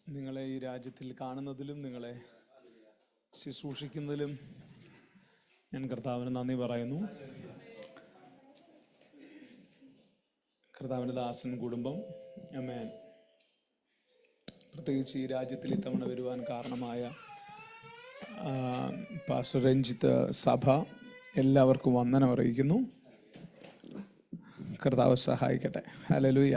നിങ്ങളെ ഈ രാജ്യത്തിൽ കാണുന്നതിലും നിങ്ങളെ ശുശ്രൂഷിക്കുന്നതിലും ഞാൻ കർത്താവിന് നന്ദി പറയുന്നു. കർത്താവിൻ്റെ ദാസൻ കുടുംബം, ആമേൻ, പ്രത്യേകിച്ച് ഈ രാജ്യത്തിൽ ഇത്തവണ വരുവാൻ കാരണമായ പാസ്റ്റർ രഞ്ജിത്ത് സഭ എല്ലാവർക്കും വന്ദനം അറിയിക്കുന്നു. കർത്താവ് സഹായിക്കട്ടെ. ഹല്ലേലൂയ.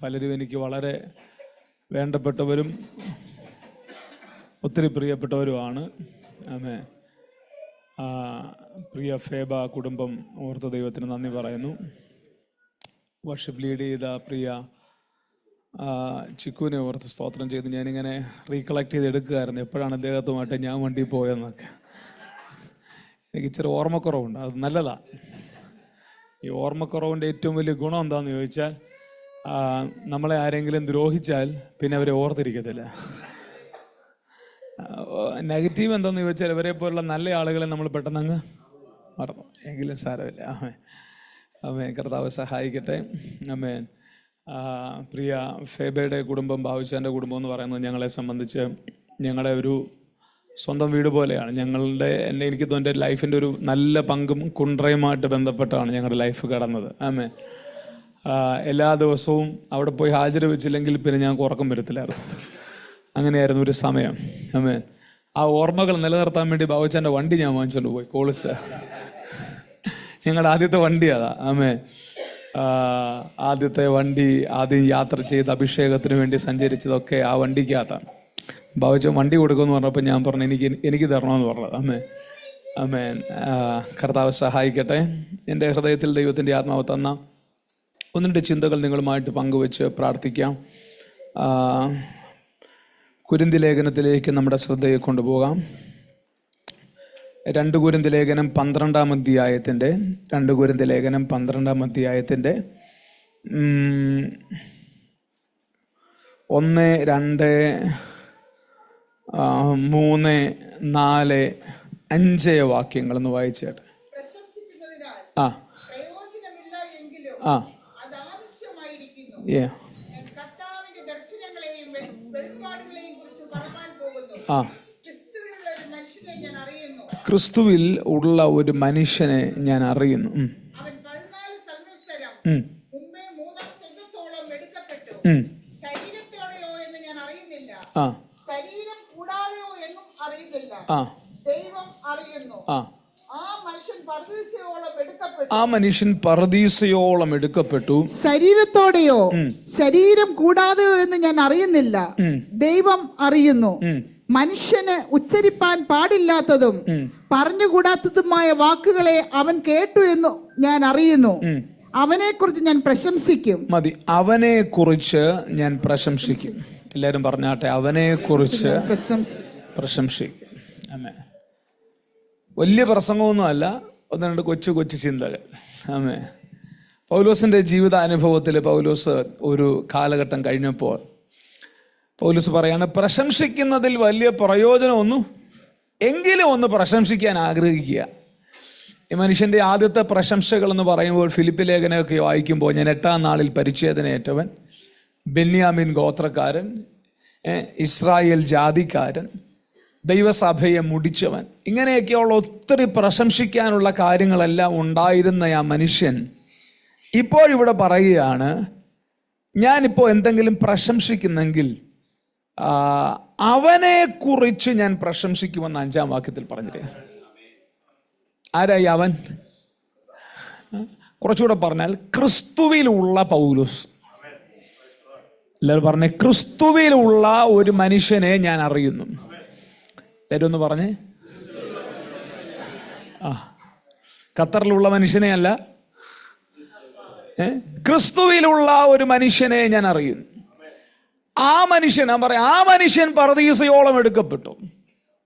പലരും എനിക്ക് വളരെ വേണ്ടപ്പെട്ടവരും ഒത്തിരി പ്രിയപ്പെട്ടവരുമാണ്. ആമേൻ. പ്രിയ ഫേബ കുടുംബം ഓർത്ത ദൈവത്തിന് നന്ദി പറയുന്നു. വർഷിപ്പ് ലീഡ് ചെയ്ത പ്രിയ ചിക്കുവിനെ ഓർത്ത് സ്തോത്രം ചെയ്ത് ഞാനിങ്ങനെ റീകളക്ട് ചെയ്തെടുക്കുകയായിരുന്നു, എപ്പോഴാണ് അദ്ദേഹത്തുമായിട്ട് ഞാൻ വണ്ടി പോയെന്നൊക്കെ. എനിക്ക് ഇച്ചിരി ഓർമ്മക്കുറവുണ്ട്, അത് നല്ലതാണ്. ഈ ഓർമ്മക്കുറവിൻ്റെ ഏറ്റവും വലിയ ഗുണം എന്താണെന്ന് ചോദിച്ചാൽ, നമ്മളെ ആരെങ്കിലും ദ്രോഹിച്ചാൽ പിന്നെ അവരെ ഓർത്തിരിക്കത്തില്ല. നെഗറ്റീവ് എന്താണെന്ന് ചോദിച്ചാൽ, ഇവരെ പോലുള്ള നല്ല ആളുകളെ നമ്മൾ പെട്ടെന്നങ്ങ് മറന്നു. എങ്കിലും സാരമില്ല. ആമേൻ. കർത്താവ് സഹായിക്കട്ടെ. ആമേൻ. പ്രിയ ഫേബയുടെ കുടുംബം, ബാബുച്ചാൻ്റെ കുടുംബം എന്ന് പറയുന്നത് ഞങ്ങളെ സംബന്ധിച്ച് ഞങ്ങളുടെ ഒരു സ്വന്തം വീട് പോലെയാണ്. എനിക്ക് തോന്നുന്നു എൻ്റെ ലൈഫിൻ്റെ ഒരു നല്ല പങ്കും കുണ്ട്രയുമായിട്ട് ബന്ധപ്പെട്ടാണ് ഞങ്ങളുടെ ലൈഫ് കടന്നത്. ആമേൻ. എല്ലാ ദിവസവും അവിടെ പോയി ഹാജർ വെച്ചില്ലെങ്കിൽ പിന്നെ ഞങ്ങൾക്ക് ഉറക്കം വരത്തില്ലായിരുന്നു. അങ്ങനെയായിരുന്നു ഒരു സമയം. ആമേൻ. ആ ഓർമ്മകൾ നിലനിർത്താൻ വേണ്ടി ബാബുച്ചാൻ്റെ വണ്ടി ഞാൻ വാങ്ങിച്ചുകൊണ്ട് പോയി, കോളിസ്. ഞങ്ങളുടെ ആദ്യത്തെ വണ്ടി അതാ. ആമേൻ. ആദ്യത്തെ വണ്ടി, ആദ്യം യാത്ര ചെയ്ത് അഭിഷേകത്തിന് വേണ്ടി സഞ്ചരിച്ചതൊക്കെ ആ വണ്ടിക്കകത്താണ്. ബാബുച്ച വണ്ടി കൊടുക്കുമെന്ന് പറഞ്ഞപ്പോൾ ഞാൻ പറഞ്ഞു എനിക്ക് തരണമെന്ന് പറഞ്ഞത്. ആമേൻ. ആമേൻ. കർത്താവ് സഹായിക്കട്ടെ. എൻ്റെ ഹൃദയത്തിൽ ദൈവത്തിൻ്റെ ആത്മാവ് തന്ന ഒന്ന് രണ്ട് ചിന്തകൾ നിങ്ങളുമായിട്ട് പങ്കുവെച്ച് പ്രാർത്ഥിക്കാം. കുരിന്തി ലേഖനത്തിലേക്ക് നമ്മുടെ ശ്രദ്ധയെ കൊണ്ടുപോകാം. 2 കുരിന്തി ലേഖനം 12-ാം അധ്യായത്തിൻ്റെ 2 കുരിന്തി ലേഖനം 12-ാം അധ്യായത്തിൻ്റെ 1, 2, 3, 4, 5 വാക്യങ്ങളൊന്ന് വായിച്ചേട്ടെ. ക്രിസ്തുവിൽ ഉള്ള ഒരു മനുഷ്യനെ ഞാൻ അറിയുന്നു. ആ മനുഷ്യൻ പറുദീസയോളം എടുക്കപ്പെട്ടു. ശരീരത്തോടെയോ ശരീരം കൂടാതെയോ എന്ന് ഞാൻ അറിയുന്നില്ല, ദൈവം അറിയുന്നു. മനുഷ്യന് ഉച്ചരിപ്പാൻ പാടില്ലാത്തതും പറഞ്ഞുകൂടാത്തതുമായ വാക്കുകളെ അവൻ കേട്ടു എന്ന് ഞാൻ അറിയുന്നു. അവനെ കുറിച്ച് ഞാൻ പ്രശംസിക്കും. മതി, അവനെ കുറിച്ച് ഞാൻ പ്രശംസിക്കും. എല്ലാരും പറഞ്ഞാട്ടെ, അവനെ കുറിച്ച് പ്രശംസിക്കും. ആമേൻ. വലിയ പ്രസംഗമൊന്നും അല്ല, 1-2 കൊച്ചു ചിന്തകൾ. ആമേൻ. പൗലോസിന്റെ ജീവിതാനുഭവത്തിൽ പൗലോസ് ഒരു കാലഘട്ടം കഴിഞ്ഞപ്പോൾ പൗലോസ് പറയാണ്, പ്രശംസിക്കുന്നതിൽ വലിയ പ്രയോജനമൊന്നും എങ്കിലും ഒന്ന് പ്രശംസിക്കാൻ ആഗ്രഹിക്കുക. ഈ മനുഷ്യൻ്റെ ആദ്യത്തെ പ്രശംസകൾ എന്ന് പറയുമ്പോൾ ഫിലിപ്പി ലേഖനമൊക്കെ വായിക്കുമ്പോൾ, ഞാൻ 8-ാം നാളിൽ പരിച്ഛേദനയേറ്റവൻ, ബെന്യാമിൻ ഗോത്രക്കാരൻ, ഇസ്രായേൽ ജാതിക്കാരൻ, ദൈവസഭയെ മുടിച്ചവൻ, ഇങ്ങനെയൊക്കെയുള്ള ഒത്തിരി പ്രശംസിക്കാനുള്ള കാര്യങ്ങളെല്ലാം ഉണ്ടായിരുന്ന ആ മനുഷ്യൻ ഇപ്പോഴിവിടെ പറയുകയാണ്, ഞാനിപ്പോൾ എന്തെങ്കിലും പ്രശംസിക്കുന്നെങ്കിൽ അവനെ കുറിച്ച് ഞാൻ പ്രശംസിക്കുമെന്ന് 5-ാം വാക്യത്തിൽ പറഞ്ഞിട്ട്. ആരായി അവൻ? കുറച്ചുകൂടെ പറഞ്ഞാൽ ക്രിസ്തുവിലുള്ള പൗലോസ്. എല്ലാവരും പറഞ്ഞേ, ക്രിസ്തുവിലുള്ള ഒരു മനുഷ്യനെ ഞാൻ അറിയുന്നു. എല്ലാവരും ഒന്ന് പറഞ്ഞേ. ഖത്തറിലുള്ള മനുഷ്യനെ അല്ല, ക്രിസ്തുവിലുള്ള ഒരു മനുഷ്യനെ ഞാൻ അറിയുന്നു. ആ മനുഷ്യൻ പറുദീസയോളം എടുക്കപ്പെട്ടു.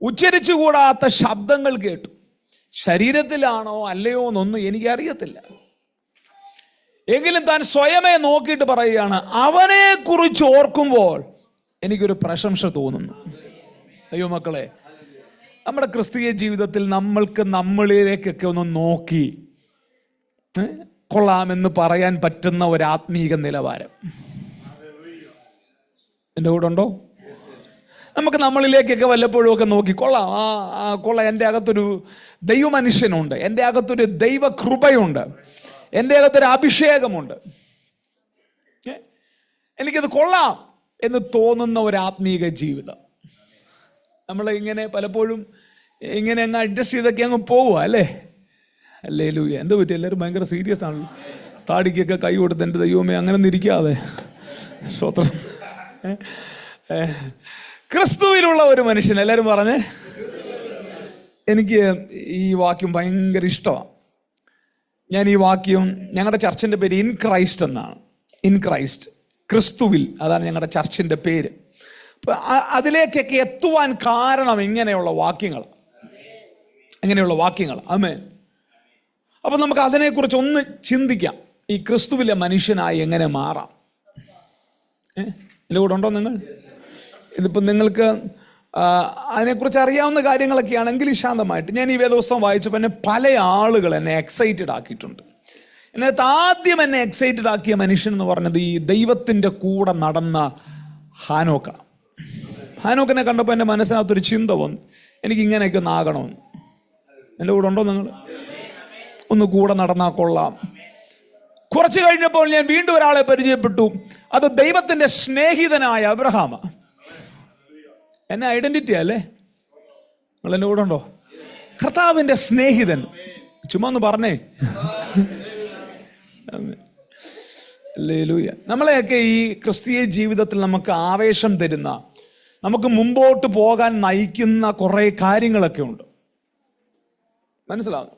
ഉച്ചരിച്ചുകൂടാത്ത ശബ്ദങ്ങൾ കേട്ടു. ശരീരത്തിലാണോ അല്ലയോ എന്നൊന്നും എനിക്കറിയത്തില്ല. എങ്കിലും താൻ സ്വയമേ നോക്കിയിട്ട് പറയുകയാണ്, അവനെ കുറിച്ച് ഓർക്കുമ്പോൾ എനിക്കൊരു പ്രശംസ തോന്നുന്നു. അയ്യോ മക്കളെ, നമ്മുടെ ക്രിസ്തീയ ജീവിതത്തിൽ നമ്മളിലേക്കൊക്കെ ഒന്ന് നോക്കി കൊള്ളാമെന്ന് പറയാൻ പറ്റുന്ന ഒരു ആത്മീക നിലവാരം. എൻ്റെ കൂടെ ഉണ്ടോ? നമുക്ക് നമ്മളിലേക്കൊക്കെ വല്ലപ്പോഴും ഒക്കെ നോക്കി കൊള്ളാം, കൊള്ളാം, എൻ്റെ അകത്തൊരു ദൈവമനുഷ്യനുണ്ട്, എൻ്റെ അകത്തൊരു ദൈവകൃപയുണ്ട്, എൻ്റെ അകത്തൊരു അഭിഷേകമുണ്ട്, എനിക്കത് കൊള്ളാം എന്ന് തോന്നുന്ന ഒരു ആത്മീക ജീവിതം. നമ്മൾ ഇങ്ങനെ പലപ്പോഴും ഇങ്ങനെ അങ്ങ് അഡ്ജസ്റ്റ് ചെയ്തൊക്കെ അങ്ങ് പോവുക അല്ലേ? ഹല്ലേലൂയ. എന്ത് പറ്റി? എല്ലാവരും ഭയങ്കര സീരിയസ് ആണല്ലോ. താടിക്കൊക്കെ കൈ കൊടുത്ത് എൻ്റെ ദൈവമേ അങ്ങനെ ഒന്നും ഇരിക്കാതെ. സ്വത്രം. ക്രിസ്തുവിലുള്ള ഒരു മനുഷ്യൻ. എല്ലാവരും പറഞ്ഞേ. എനിക്ക് ഈ വാക്യം ഭയങ്കര ഇഷ്ടമാണ്. ഞാൻ ഈ വാക്യം, ഞങ്ങളുടെ ചർച്ചിൻ്റെ പേര് ഇൻ ക്രൈസ്റ്റ് എന്നാണ്. ഇൻ ക്രൈസ്റ്റ്, ക്രിസ്തുവിൽ, അതാണ് ഞങ്ങളുടെ ചർച്ചിൻ്റെ പേര്. അപ്പം അതിലേക്കൊക്കെ എത്തുവാൻ കാരണം ഇങ്ങനെയുള്ള വാക്യങ്ങൾ, ആമേൻ. അപ്പം നമുക്ക് അതിനെക്കുറിച്ച് ഒന്ന് ചിന്തിക്കാം. ഈ ക്രിസ്തുവിലെ മനുഷ്യനായി എങ്ങനെ മാറാം? ഇതിൻ്റെ കൂടെ ഉണ്ടോ നിങ്ങൾ? ഇതിപ്പോൾ നിങ്ങൾക്ക് അതിനെക്കുറിച്ച് അറിയാവുന്ന കാര്യങ്ങളൊക്കെ ആണെങ്കിൽ ശാന്തമായിട്ട്. ഞാൻ ഈ വേദപുസ്തകം വായിച്ചപ്പോൾ എന്നെ പല ആളുകൾ എന്നെ എക്സൈറ്റഡ് ആക്കിയിട്ടുണ്ട്. എന്നകത്ത് ആദ്യം എന്നെ എക്സൈറ്റഡ് ആക്കിയ മനുഷ്യൻ എന്ന് പറഞ്ഞത് ഈ ദൈവത്തിൻ്റെ കൂടെ നടന്ന ഹാനോക്കാണ്. ഹാനോക്കിനെ കണ്ടപ്പോൾ എൻ്റെ മനസ്സിനകത്തൊരു ചിന്ത വന്നു, എനിക്ക് ഇങ്ങനെയൊക്കെ ഒന്ന് ആകണമെന്ന്. എൻ്റെ കൂടെ ഉണ്ടോ നിങ്ങൾ? ഒന്ന് കൂടെ നടന്നാൽ കൊള്ളാം. കുറച്ച് കഴിഞ്ഞപ്പോൾ ഞാൻ വീണ്ടും ഒരാളെ പരിചയപ്പെട്ടു. അത് ദൈവത്തിൻ്റെ സ്നേഹിതനായ അബ്രഹാം. എന്നെ ഐഡന്റിറ്റി അല്ലേ? നിങ്ങൾ എൻ്റെ കൂടെ ഉണ്ടോ? കർത്താവിൻ്റെ സ്നേഹിതൻ. ചുമ്മാ ഒന്ന് പറഞ്ഞേ. ഹല്ലേലൂയ. നമ്മളെയൊക്കെ ഈ ക്രിസ്തീയ ജീവിതത്തിൽ നമുക്ക് ആവേശം തരുന്ന, നമുക്ക് മുമ്പോട്ട് പോകാൻ നയിക്കുന്ന കുറേ കാര്യങ്ങളൊക്കെ ഉണ്ട്. മനസ്സിലാവും?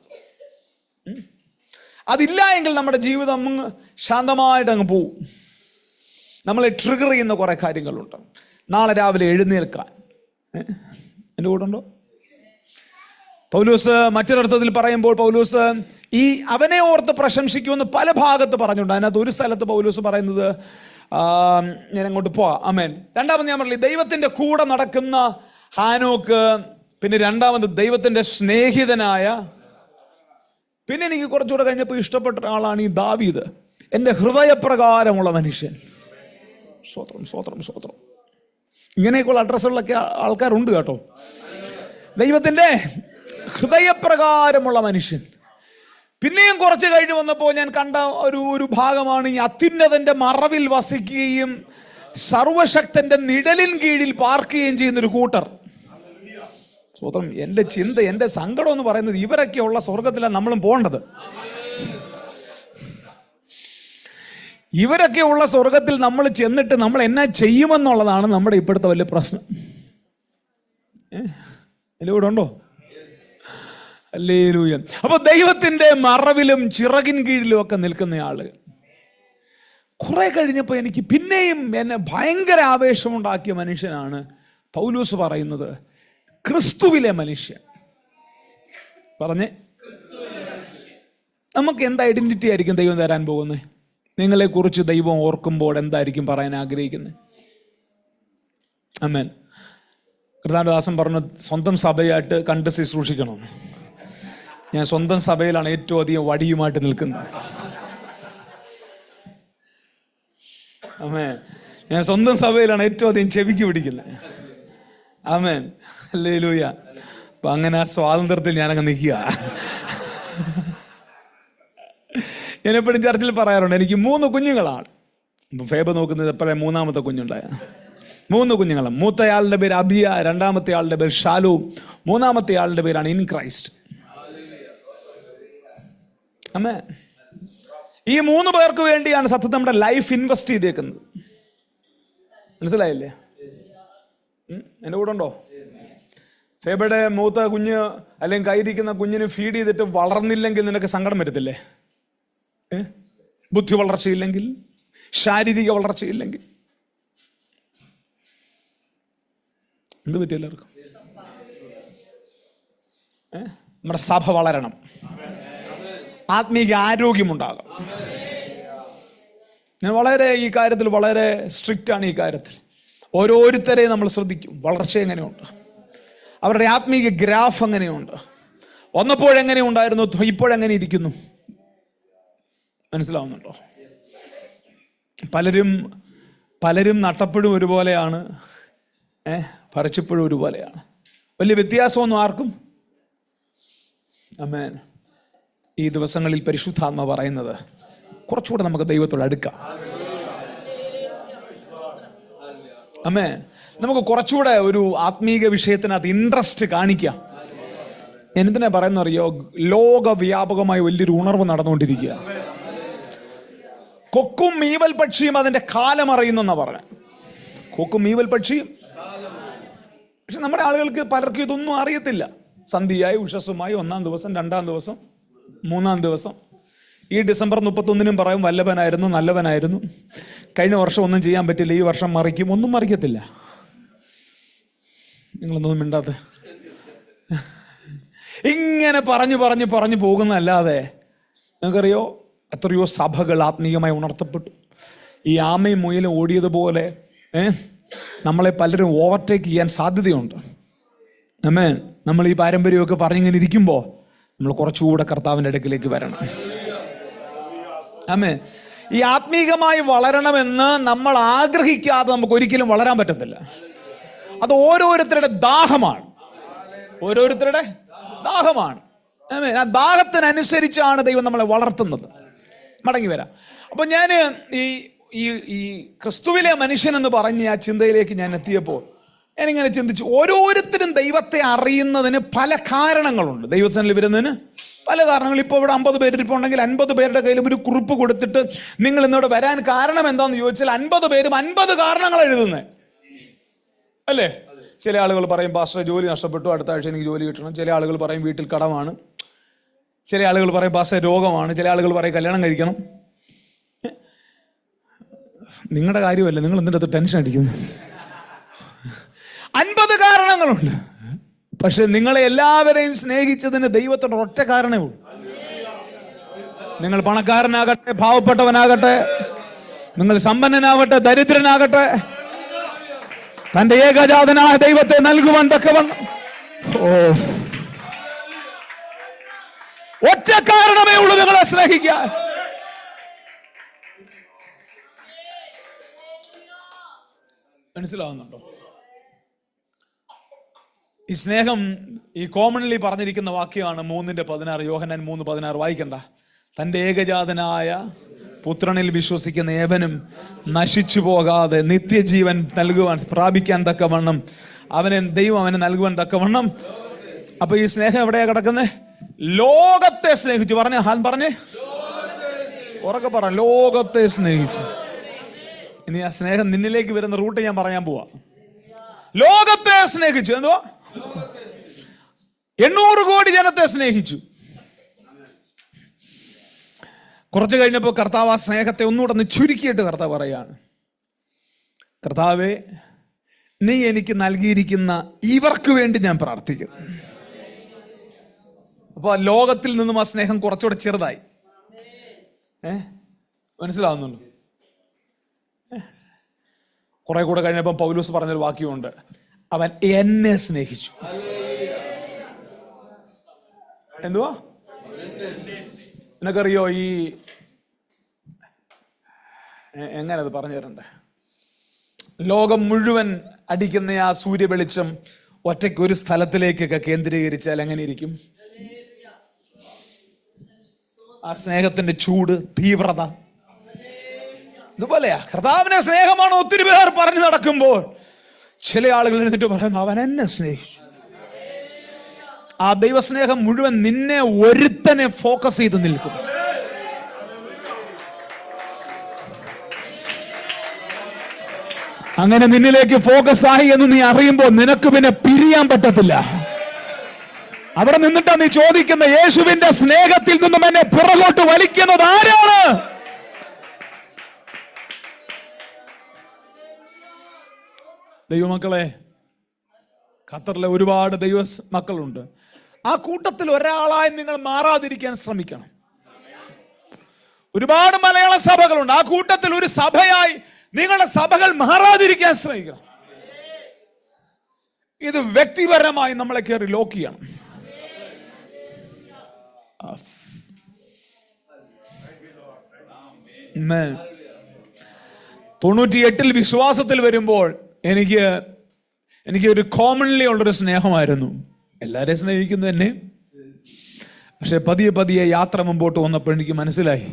അതില്ല എങ്കിൽ നമ്മുടെ ജീവിതം അങ്ങ് ശാന്തമായിട്ട് അങ്ങ് പോവും. നമ്മളെ ട്രിഗർ ചെയ്യുന്ന കുറേ കാര്യങ്ങളുണ്ട്. നാളെ രാവിലെ എഴുന്നേൽക്കാൻ. എൻ്റെ കൂടെ ഉണ്ടോ? പൗലോസ് മറ്റൊരർത്ഥത്തിൽ പറയുമ്പോൾ പൗലോസ് ഈ അവനെ ഓർത്ത് പ്രശംസിക്കുമെന്ന് പല ഭാഗത്ത് പറഞ്ഞിട്ടുണ്ട്. അതിനകത്ത് ഒരു സ്ഥലത്ത് പൗലോസ് പറയുന്നത്, ഞാൻ അങ്ങോട്ട് പോവാം, ആമേൻ. രണ്ടാമത് ഞാൻ പറഞ്ഞില്ലേ, ദൈവത്തിൻ്റെ കൂടെ നടക്കുന്ന ഹാനോക്ക്. പിന്നെ രണ്ടാമത് ദൈവത്തിൻ്റെ സ്നേഹിതനായ, പിന്നെ എനിക്ക് കുറച്ചുകൂടെ കഴിഞ്ഞപ്പോൾ ഇഷ്ടപ്പെട്ട ആളാണ് ഈ ദാവീദ്. എൻ്റെ ഹൃദയപ്രകാരമുള്ള മനുഷ്യൻ. സ്വത്രം സ്വത്രം സ്വത്രം. ഇങ്ങനെയൊക്കെയുള്ള അഡ്രസ്സുകളൊക്കെ ആൾക്കാരുണ്ട് കേട്ടോ. ദൈവത്തിൻ്റെ ഹൃദയപ്രകാരമുള്ള മനുഷ്യൻ. പിന്നെയും കുറച്ച് കഴിഞ്ഞ് വന്നപ്പോൾ ഞാൻ കണ്ട ഒരു ഭാഗമാണ് ഈ അത്യുന്നതന്റെ മറവിൽ വസിക്കുകയും സർവശക്തന്റെ നിഴലിൻ കീഴിൽ പാർക്കുകയും ചെയ്യുന്നൊരു കൂട്ടർ. സ്വതം. എൻ്റെ ചിന്ത, എൻ്റെ സങ്കടം എന്ന് പറയുന്നത് ഇവരൊക്കെയുള്ള സ്വർഗത്തിലാണ് നമ്മളും പോകേണ്ടത്. ഇവരൊക്കെ ഉള്ള സ്വർഗത്തിൽ നമ്മൾ ചെന്നിട്ട് നമ്മൾ എന്നാ ചെയ്യുമെന്നുള്ളതാണ് നമ്മുടെ ഇപ്പോഴത്തെ വലിയ പ്രശ്നം. എൻ്റെ കൂടെ ഉണ്ടോ? ഹല്ലേലൂയ. അപ്പൊ ദൈവത്തിന്റെ മറവിലും ചിറകിൻ കീഴിലും ഒക്കെ നിൽക്കുന്ന ആള്. കുറെ കഴിഞ്ഞപ്പോൾ എനിക്ക് പിന്നെയും എന്നെ ഭയങ്കര ആവേശമുണ്ടാക്കിയ മനുഷ്യനാണ് പൗലോസ് പറയുന്നത്, ക്രിസ്തുവിലെ മനുഷ്യൻ. പറഞ്ഞേ, നമുക്ക് എന്ത് ഐഡന്റിറ്റി ആയിരിക്കും ദൈവം തരാൻ പോകുന്നത്? നിങ്ങളെ കുറിച്ച് ദൈവം ഓർക്കുമ്പോൾ എന്തായിരിക്കും പറയാൻ ആഗ്രഹിക്കുന്നത്? ആമേൻ. കർത്താവിന്റെ പറഞ്ഞു, സ്വന്തം സഭയായിട്ട് കണ്ട് ശുശ്രൂഷിക്കണം. ഞാൻ സ്വന്തം സഭയിലാണ് ഏറ്റവും അധികം വടിയുമായിട്ട് നിൽക്കുന്നത്. ആമേൻ. ഞാൻ സ്വന്തം സഭയിലാണ് ഏറ്റവും അധികം ചെവിക്ക് പിടിക്കുന്നത്. ആമേൻ. ഹല്ലേലൂയ. അപ്പൊ അങ്ങനെ ആ സ്വാതന്ത്ര്യത്തിൽ ഞാനങ്ങ് നിൽക്കുക. ഞാൻ എപ്പോഴും ചർച്ചിൽ പറയാറുണ്ട്, എനിക്ക് 3 കുഞ്ഞുങ്ങളാണ്. ഇപ്പം ഫേബ നോക്കുന്നത് എപ്പോഴേ 3ാമത്തെ കുഞ്ഞുണ്ടായ 3 കുഞ്ഞുങ്ങളാണ്. മൂത്തയാളുടെ പേര് അബിയ, രണ്ടാമത്തെ ആളുടെ പേര് ഷാലു, 3ാമത്തെ ആളുടെ പേരാണ് ഇൻ ക്രൈസ്റ്റ്. ആമേൻ. ഈ 3 പേർക്ക് വേണ്ടിയാണ് സത്യത്തിൽ നമ്മുടെ ലൈഫ് ഇൻവെസ്റ്റ് ചെയ്തേക്കുന്നത്. മനസ്സിലായില്ലേ? എൻ്റെ കൂടെ ഉണ്ടോ? ഫേബയുടെ മൂത്ത കുഞ്ഞ് അല്ലെങ്കിൽ കയ്യിരിക്കുന്ന കുഞ്ഞിന് ഫീഡ് ചെയ്തിട്ട് വളർന്നില്ലെങ്കിൽ നിനക്ക് സങ്കടം വരത്തില്ലേ? ബുദ്ധി വളർച്ചയില്ലെങ്കിൽ, ശാരീരിക വളർച്ചയില്ലെങ്കിൽ. എന്ത് പറ്റി എല്ലാവർക്കും? നമ്മുടെ സഭ വളരണം, ആത്മീയ ആരോഗ്യമുണ്ടാകും. ഞാൻ വളരെ ഈ കാര്യത്തിൽ വളരെ സ്ട്രിക്റ്റ് ആണ്. ഈ കാര്യത്തിൽ ഓരോരുത്തരെ നമ്മൾ ശ്രദ്ധിക്കും. വളർച്ച എങ്ങനെയുണ്ട്, അവരുടെ ആത്മീയ ഗ്രാഫ് എങ്ങനെയുണ്ട്, വന്നപ്പോഴെങ്ങനെ ഉണ്ടായിരുന്നു, ഇപ്പോഴെങ്ങനെ ഇരിക്കുന്നു. മനസ്സിലാവുന്നുണ്ടോ? പലരും പലരും നട്ടപ്പോഴും ഒരുപോലെയാണ്, പറിച്ചപ്പോഴും ഒരുപോലെയാണ്. വലിയ വ്യത്യാസമൊന്നും ആർക്കും. ആമേൻ. ഈ ദിവസങ്ങളിൽ പരിശുദ്ധാത്മ പറയുന്നത് കുറച്ചുകൂടെ നമുക്ക് ദൈവത്തോട് അടുക്കാം. ആമേൻ. നമുക്ക് കുറച്ചുകൂടെ ഒരു ആത്മീക വിഷയത്തിനകത്ത് ഇൻട്രസ്റ്റ് കാണിക്കാം. ഞാൻ എന്തിനാ പറയുന്നറിയോ? ലോകവ്യാപകമായി വലിയൊരു ഉണർവ് നടന്നുകൊണ്ടിരിക്കുക. കൊക്കും മീവൽ പക്ഷിയും അതിന്റെ കാലം അറിയുന്നെന്നാ പറഞ്ഞത്. കൊക്കും മീവൽ പക്ഷിയും. പക്ഷെ നമ്മുടെ ആളുകൾക്ക് പലർക്കും ഇതൊന്നും അറിയത്തില്ല. സന്ധ്യയായി ഉഷസ്സുമായി 1-ാം ദിവസം, 2-ാം ദിവസം, 3-ാം ദിവസം. ഈ ഡിസംബർ 31-നും പറയും വല്ലവനായിരുന്നു, നല്ലവനായിരുന്നു, കഴിഞ്ഞ വർഷം ഒന്നും ചെയ്യാൻ പറ്റില്ല, ഈ വർഷം മറിക്കും. ഒന്നും മറിക്കത്തില്ല. നിങ്ങളൊന്നും മിണ്ടാതെ ഇങ്ങനെ പറഞ്ഞു പോകുന്നതല്ലാതെ നിങ്ങൾക്കറിയോ എത്രയോ സഭകൾ ആത്മീയമായി ഉണർത്തപ്പെട്ടു. ഈ ആമയും മുയലും ഓടിയതുപോലെ നമ്മളെ പലരും ഓവർടേക്ക് ചെയ്യാൻ സാധ്യതയുണ്ട്. ആമേൻ. നമ്മൾ ഈ പാരമ്പര്യമൊക്കെ പറഞ്ഞിങ്ങനെ ഇരിക്കുമ്പോൾ നമ്മൾ കുറച്ചുകൂടെ കർത്താവിൻ്റെ അടുക്കിലേക്ക് വരണം. ആമേൻ. ഈ ആത്മീകമായി വളരണമെന്ന് നമ്മൾ ആഗ്രഹിക്കാതെ നമുക്ക് ഒരിക്കലും വളരാൻ പറ്റത്തില്ല. അത് ഓരോരുത്തരുടെ ദാഹമാണ്. ഓരോരുത്തരുടെ ദാഹമാണ്. ആമേൻ. ആ ദാഹത്തിനനുസരിച്ചാണ് ദൈവം നമ്മളെ വളർത്തുന്നത്. മടങ്ങി വരാം. അപ്പൊ ഞാൻ ഈ ക്രിസ്തുവിലെ മനുഷ്യൻ എന്ന് പറഞ്ഞ ആ ചിന്തയിലേക്ക് ഞാൻ എത്തിയപ്പോൾ ഞാനിങ്ങനെ ചിന്തിച്ചു, ഓരോരുത്തരും ദൈവത്തെ അറിയുന്നതിന് പല കാരണങ്ങളുണ്ട്. ദൈവസന്നിധിയിൽ വരുന്നതിന് പല കാരണങ്ങൾ. ഇപ്പോൾ ഇവിടെ 50 പേരിരിപ്പുണ്ടെങ്കിൽ 50 പേരുടെ കയ്യിലും ഒരു കുറിപ്പ് കൊടുത്തിട്ട് നിങ്ങൾ ഇന്നോട് വരാൻ കാരണം എന്താണെന്ന് ചോദിച്ചാൽ 50 പേരും 50 കാരണങ്ങൾ എഴുതുന്നത് അല്ലേ? ചില ആളുകൾ പറയും പാസ്റ്റർ ജോലി നഷ്ടപ്പെട്ടു, അടുത്ത ആഴ്ച എനിക്ക് ജോലി കിട്ടണം. ചില ആളുകൾ പറയും വീട്ടിൽ കടമാണ്. ചില ആളുകൾ പറയും പാസ്റ്റർ രോഗമാണ്. ചില ആളുകൾ പറയും കല്യാണം കഴിക്കണം. നിങ്ങളുടെ കാര്യമല്ല, നിങ്ങൾ എന്തിൻ്റെ ടെൻഷൻ അടിക്കുന്നു? 50 കാരണങ്ങളുണ്ട്. പക്ഷെ നിങ്ങളെ എല്ലാവരെയും സ്നേഹിച്ചതിന് ദൈവത്തിന്റെ ഒറ്റ കാരണമേ ഉള്ളൂ. നിങ്ങൾ പണക്കാരനാകട്ടെ, പാവപ്പെട്ടവനാകട്ടെ, നിങ്ങൾ സമ്പന്നനാകട്ടെ, ദരിദ്രനാകട്ടെ, തന്റെ ഏകജാതനായ ദൈവത്തെ നൽകുവാൻ തക്കവണ്ണം ഒറ്റ കാരണമേ ഉള്ളൂ നിങ്ങളെ സ്നേഹിക്കാൻ. മനസ്സിലാവുന്നുണ്ടോ? ഈ സ്നേഹം ഈ കോമൺലി പറഞ്ഞിരിക്കുന്ന വാക്യമാണ് 3:16. യോഹന്നാൻ 3:16 വായിക്കണ്ട. തൻ്റെ ഏകജാതനായ പുത്രനിൽ വിശ്വസിക്കുന്ന ഏവനും നശിച്ചു പോകാതെ നിത്യജീവൻ നൽകുവാൻ പ്രാപിക്കാൻ തക്കവണ്ണം ദൈവം അവനെ നൽകുവാൻ തക്കവണ്ണം. അപ്പൊ ഈ സ്നേഹം എവിടെയാ കിടക്കുന്നത്? ലോകത്തെ സ്നേഹിച്ചു. പറഞ്ഞേ ഉറക്കെ പറ, ലോകത്തെ സ്നേഹിച്ചു. ഇനി ആ സ്നേഹം നിന്നിലേക്ക് വരുന്ന റൂട്ട് ഞാൻ പറയാൻ പോവാ. ലോകത്തെ സ്നേഹിച്ചു. എന്തുവാ? 800 കോടി ജനത്തെ സ്നേഹിച്ചു. കുറച്ച് കഴിഞ്ഞപ്പോൾ കർത്താവ് ആ സ്നേഹത്തെ ഒന്നുകൂടെ ചുരുക്കിയിട്ട് കർത്താവ് പറയാണ്, കർത്താവേ, നീ എനിക്ക് നൽകിയിരിക്കുന്ന ഇവർക്ക് വേണ്ടി ഞാൻ പ്രാർത്ഥിക്കുന്നു. അപ്പൊ ലോകത്തിൽ നിന്നും ആ സ്നേഹം കുറച്ചുകൂടെ ചെറുതായി. മനസ്സിലാവുന്നുള്ളൂ? കുറെ കൂടെ കഴിഞ്ഞപ്പോൾ പൗലോസ് പറഞ്ഞൊരു വാക്യമുണ്ട്, അവൻ എന്നെ സ്നേഹിച്ചു. എന്തുവാ? നിനക്കറിയോ ഈ എങ്ങനെ അത് പറഞ്ഞു തരണ്ടേ? ലോകം മുഴുവൻ അടിക്കുന്ന ആ സൂര്യ വെളിച്ചം ഒറ്റയ്ക്ക് ഒരു സ്ഥലത്തിലേക്കൊക്കെ കേന്ദ്രീകരിച്ചാൽ എങ്ങനെ ഇരിക്കും? ആ സ്നേഹത്തിന്റെ ചൂട്, തീവ്രത ഇതുപോലെയാ. കർത്താവിനെ സ്നേഹമാണ് ഒത്തിരി പേർ പറഞ്ഞു നടക്കുമ്പോൾ ചില ആളുകൾ എന്നിട്ട് പറയുന്നു, അവൻ എന്നെ സ്നേഹിച്ചു. ആ ദൈവസ്നേഹം മുഴുവൻ നിന്നെ ഒരുത്തനെ ഫോക്കസ് ചെയ്ത് നിൽക്കും. അങ്ങനെ നിന്നിലേക്ക് ഫോക്കസ് ആയി എന്ന് നീ അറിയുമ്പോൾ നിനക്ക് പിന്നെ പിരിയാൻ പറ്റത്തില്ല. അവിടെ നിന്നിട്ടാ നീ ചോദിക്കുന്ന, യേശുവിന്റെ സ്നേഹത്തിൽ നിന്നും എന്നെ പുറകോട്ട് വലിക്കുന്നത് ആരാണ്? ദൈവമക്കളെ, ഖത്തറിലെ ഒരുപാട് ദൈവ മക്കളുണ്ട്. ആ കൂട്ടത്തിൽ ഒരാളായി നിങ്ങൾ മാറാതിരിക്കാൻ ശ്രമിക്കണം. ഒരുപാട് മലയാള സഭകളുണ്ട്. ആ കൂട്ടത്തിൽ ഒരു സഭയായി നിങ്ങളുടെ സഭകൾ മാറാതിരിക്കാൻ ശ്രമിക്കണം. ഇത് വ്യക്തിപരമായി നമ്മളെ കയറി ലോക്ക് ചെയ്യണം. 98 വിശ്വാസത്തിൽ വരുമ്പോൾ എനിക്ക് ഒരു കോമൺലി ഉള്ളൊരു സ്നേഹമായിരുന്നു, എല്ലാവരെയും സ്നേഹിക്കുന്നു തന്നെ. പക്ഷെ പതിയെ പതിയെ യാത്ര മുമ്പോട്ട് വന്നപ്പോൾ എനിക്ക് മനസ്സിലായി,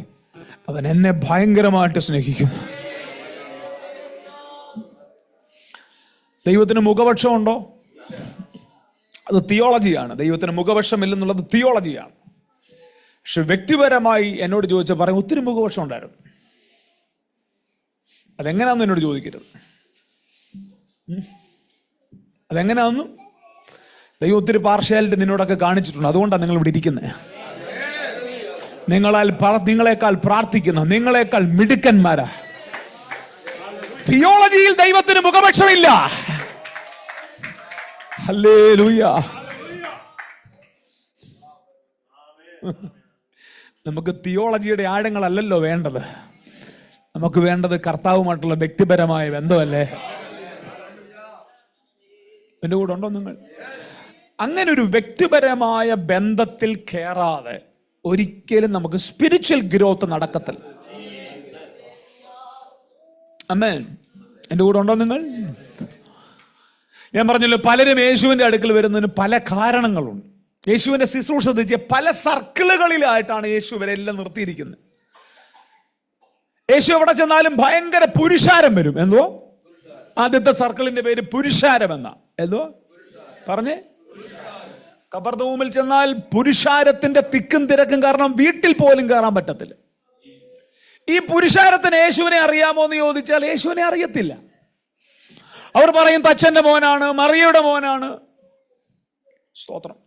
അവൻ എന്നെ ഭയങ്കരമായിട്ട് സ്നേഹിക്കുന്നു. ദൈവത്തിന് മുഖപക്ഷമുണ്ടോ? അത് തിയോളജിയാണ്. ദൈവത്തിന് മുഖപക്ഷമില്ലെന്നുള്ളത് തിയോളജിയാണ്. പക്ഷെ വ്യക്തിപരമായി എന്നോട് ചോദിച്ചാൽ പറയും, ഒത്തിരി മുഖപക്ഷം ഉണ്ടായിരുന്നു. അതെങ്ങനെയാണെന്ന് എന്നോട് ചോദിക്കരുത്. അതെങ്ങനെയാണെന്നും ദൈവം ഒത്തിരി പാർഷ്യാലിറ്റി നിന്നോടൊക്കെ കാണിച്ചിട്ടുണ്ട്. അതുകൊണ്ടാണ് നിങ്ങൾ ഇവിടെ ഇരിക്കുന്നത്. നിങ്ങളെക്കാൾ പ്രാർത്ഥിക്കുന്ന, നിങ്ങളെക്കാൾ മിടുക്കന്മാരാ. തിയോളജിയിൽ ദൈവത്തിന് മുഖപക്ഷമില്ല. ഹല്ലേലൂയ. നമുക്ക് തിയോളജിയുടെ ആഴങ്ങളല്ലല്ലോ വേണ്ടത്. നമുക്ക് വേണ്ടത് കർത്താവുമായിട്ടുള്ള വ്യക്തിപരമായ ബന്ധമല്ലേ? എൻ്റെ കൂടെ ഉണ്ടോ നിങ്ങൾ? അങ്ങനെ ഒരു വ്യക്തിപരമായ ബന്ധത്തിൽ കയറാതെ ഒരിക്കലും നമുക്ക് സ്പിരിച്വൽ ഗ്രോത്ത് നടക്കത്തില്ല. ആമേൻ. എൻ്റെ കൂടെ ഉണ്ടോ നിങ്ങൾ? ഞാൻ പറഞ്ഞല്ലോ, പലരും യേശുവിൻ്റെ അടുക്കൽ വരുന്നതിന് പല കാരണങ്ങളുണ്ട്. യേശുവിന്റെ ശുശ്രൂഷ പല സർക്കിളുകളിലായിട്ടാണ് യേശു ഇവരെല്ലാം നിർത്തിയിരിക്കുന്നത്. യേശു എവിടെ ചെന്നാലും ഭയങ്കര പുരുഷാരം വരും. എന്തോ ആദ്യത്തെ സർക്കിളിന്റെ പേര് പുരുഷാരം എന്നാ. എന്തോ പറഞ്ഞേ? കബർദൂമിൽ ചെന്നാൽ പുരുഷാരത്തിന്റെ തിക്കും തിരക്കും കാരണം വീട്ടിൽ പോലും കയറാൻ പറ്റത്തില്ല. ഈ പുരുഷാരത്തിന് യേശുവിനെ അറിയാമോ എന്ന് ചോദിച്ചാൽ യേശുവിനെ അറിയത്തില്ല. അവർ പറയും തച്ചന്റെ മോനാണ്, മറിയയുടെ മോനാണ്. സ്തോത്രം.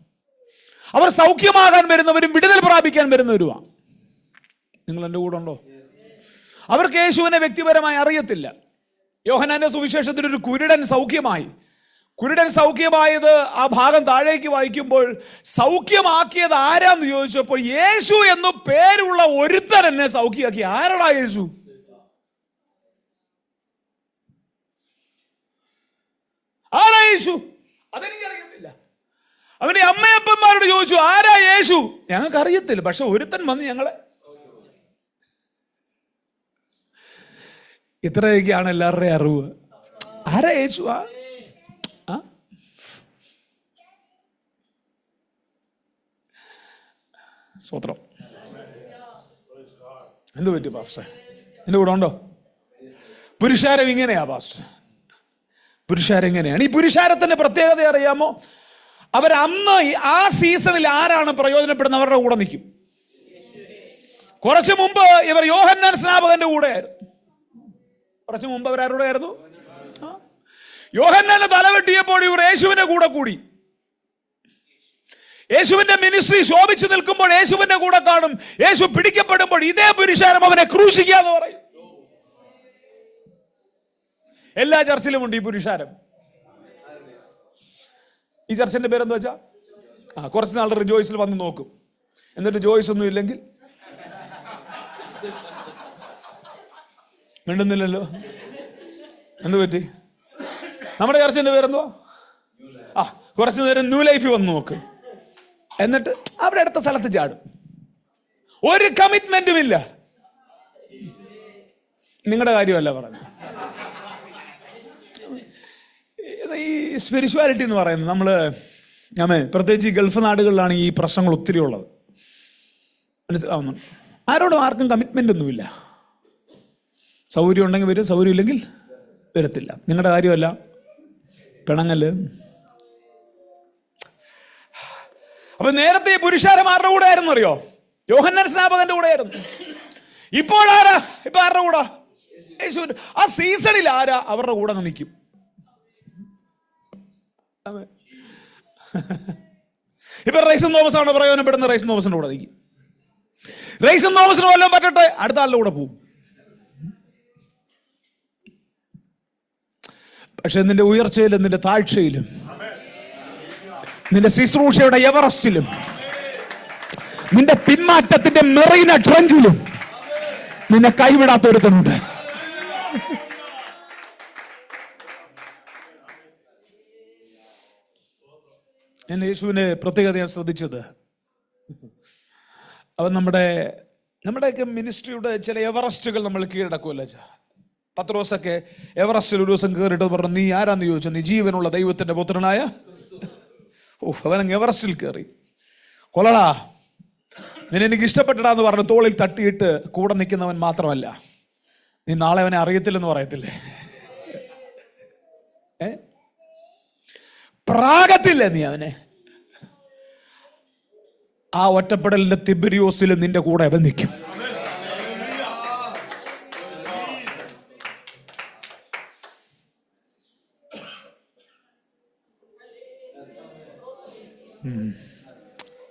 അവർ സൗഖ്യമാകാൻ വരുന്നവരും വിടുതൽ പ്രാപിക്കാൻ വരുന്നവരുമാണ്. നിങ്ങൾ എൻ്റെ കൂടെ ഉണ്ടോ? അവർക്ക് യേശുവിനെ വ്യക്തിപരമായി അറിയത്തില്ല. യോഹന്നാന്റെ സുവിശേഷത്തിൽ ഒരു കുരുടൻ സൗഖ്യമായി. കുരുടൻ സൗഖ്യമായത് ആ ഭാഗം താഴേക്ക് വായിക്കുമ്പോൾ സൗഖ്യമാക്കിയത് ആരാന്ന് ചോദിച്ചപ്പോൾ യേശു എന്ന് പേരുള്ള ഒരുത്തൻ എന്നെ സൗഖ്യമാക്കി. ആരാടാ യേശു? ആരാ യേശു? അതെനിക്കറിയത്തില്ല. അവന്റെ അമ്മയപ്പന്മാരോട് ചോദിച്ചു, ആരാ യേശു? ഞങ്ങൾക്ക് അറിയത്തില്ല, പക്ഷെ ഒരുത്തൻ വന്ന് ഞങ്ങളെ. ഇത്രയൊക്കെയാണ് എല്ലാവരുടെയും അറിവ്. ആരാ യേശു? സ്വത്രം. എന്ത് പറ്റി പാസ്റ്റർ? എന്റെ കൂടെ ഉണ്ടോ? പുരുഷാരം ഇങ്ങനെയാ പാസ്റ്റർ. പുരുഷാരം ഇങ്ങനെയാണ്. ഈ പുരുഷാരത്തിന്റെ പ്രത്യേകത അറിയാമോ? അവരന്ന് ആ സീസണിൽ ആരാണ് പ്രയോജനപ്പെടുന്നത് അവരുടെ കൂടെ നിൽക്കും. കുറച്ചു മുമ്പ് ഇവർ യോഹന്നാൻ സ്നാപകന്റെ കൂടെയായിരുന്നു. കുറച്ചു മുമ്പ് അവർ ആരുടെ ആയിരുന്നു? യോഹന്നാനെ തലവെട്ടിയപ്പോൾ ഇവർ യേശുവിന്റെ കൂടെ കൂടി. യേശുവിന്റെ മിനിസ്ട്രി ശോഭിച്ചു നിൽക്കുമ്പോൾ യേശുവിന്റെ കൂടെ കാണും. യേശു പിടിക്കപ്പെടുമ്പോൾ ഇതേ പുരുഷാരം അവനെ ക്രൂശിക്കാന്ന് പറയും. എല്ലാ ചർച്ചിലും ഉണ്ട് ഈ പുരുഷാരം. ഈ ചർച്ചിന്റെ പേരെന്താ വെച്ചാ കുറച്ച് നാളുടെ റിജോയ്സിൽ വന്ന് നോക്കും. എന്നിട്ട് ജോയ്സ് ഒന്നും ഇല്ലെങ്കിൽ മിണ്ടുന്നില്ലല്ലോ. എന്ത് പറ്റി? നമ്മുടെ ചർച്ചിന്റെ പേരെന്തോ? കുറച്ചു നേരം ന്യൂ ലൈഫ് വന്ന് നോക്ക്. എന്നിട്ട് അവിടെ അടുത്ത സ്ഥലത്ത് ചാടും. ഒരു കമ്മിറ്റ്മെന്റും ഇല്ല. നിങ്ങളുടെ കാര്യമല്ല പറഞ്ഞു. ഈ സ്പിരിച്വാലിറ്റി എന്ന് പറയുന്നത് നമ്മള് പ്രത്യേകിച്ച് ഈ ഗൾഫ് നാടുകളിലാണ് ഈ പ്രശ്നങ്ങൾ ഒത്തിരി ഉള്ളത്. മനസ്സിലാവുന്നു? ആരോടും ആർക്കും കമ്മിറ്റ്മെന്റ് ഒന്നുമില്ല. സൗകര്യം ഉണ്ടെങ്കിൽ വരും, സൗകര്യം ഇല്ലെങ്കിൽ വരത്തില്ല. നിങ്ങളുടെ കാര്യമല്ല. പിണങ്ങല്. അപ്പൊ നേരത്തെ പുരുഷാരം ആരുടെ കൂടെ ആയിരുന്നു അറിയോ? യോഹന്നാൻ സ്നാപകന്റെ കൂടെ ആയിരുന്നു. ഇപ്പോഴാരാ? ഇപ്പൊ ആരുടെ കൂടെ? യേശുവിന്റെ. ആ സീസണിൽ ആരാ അവരുടെ കൂടെ നിൽക്കും. ഇപ്പൊ റൈസൻ തോമസ് ആണ് പ്രയോജനപ്പെടുന്ന റൈസൻ തോമസിന്റെ കൂടെ നിൽക്കും. റൈസൻ തോമസിന് വല്ലതും പറ്റട്ടെ, അടുത്ത ആളുടെ കൂടെ പോകും. പക്ഷെ നിന്റെ ഉയർച്ചയിലും നിന്റെ താഴ്ചയിലും നിന്റെ ശുശ്രൂഷയുടെ എവറസ്റ്റിലും നിന്റെ പിന്മാറ്റത്തിന്റെ മെറീന ട്രെഞ്ചിലും നിന്നെ കൈവിടാത്ത ഒരുത്തനുണ്ട്. ഞാൻ യേശുവിന്റെ പ്രത്യേകത ഞാൻ ശ്രദ്ധിച്ചത്, അവൻ നമ്മുടെയൊക്കെ മിനിസ്ട്രിയുടെ ചില എവറസ്റ്റുകൾ നമ്മൾ കീഴടക്കുമല്ലോ. പത്രോസൊക്കെ എവറസ്റ്റിൽ ഒരു ദിവസം കയറിയിട്ട് പറഞ്ഞു, നീ ആരാന്ന് ചോദിച്ചു. നീ ജീവനുള്ള ദൈവത്തിന്റെ പുത്രനായ. അവനങ്ങ് എവറസ്റ്റിൽ കയറി. കൊള്ളടാ, നിന്നെനിക്ക് ഇഷ്ടപ്പെട്ടടാന്ന് പറഞ്ഞ് തോളിൽ തട്ടിയിട്ട് കൂടെ നിൽക്കുന്നവൻ മാത്രമല്ല, നീ നാളെ അവനെ അറിയത്തില്ലെന്ന് പറയത്തില്ലേ? പ്രാഗത്തില്ലേ നീ അവനെ? ആ ഒറ്റപ്പെടലിന്റെ തിബിരിയോസിൽ നിന്റെ കൂടെ അവൻ നിൽക്കും.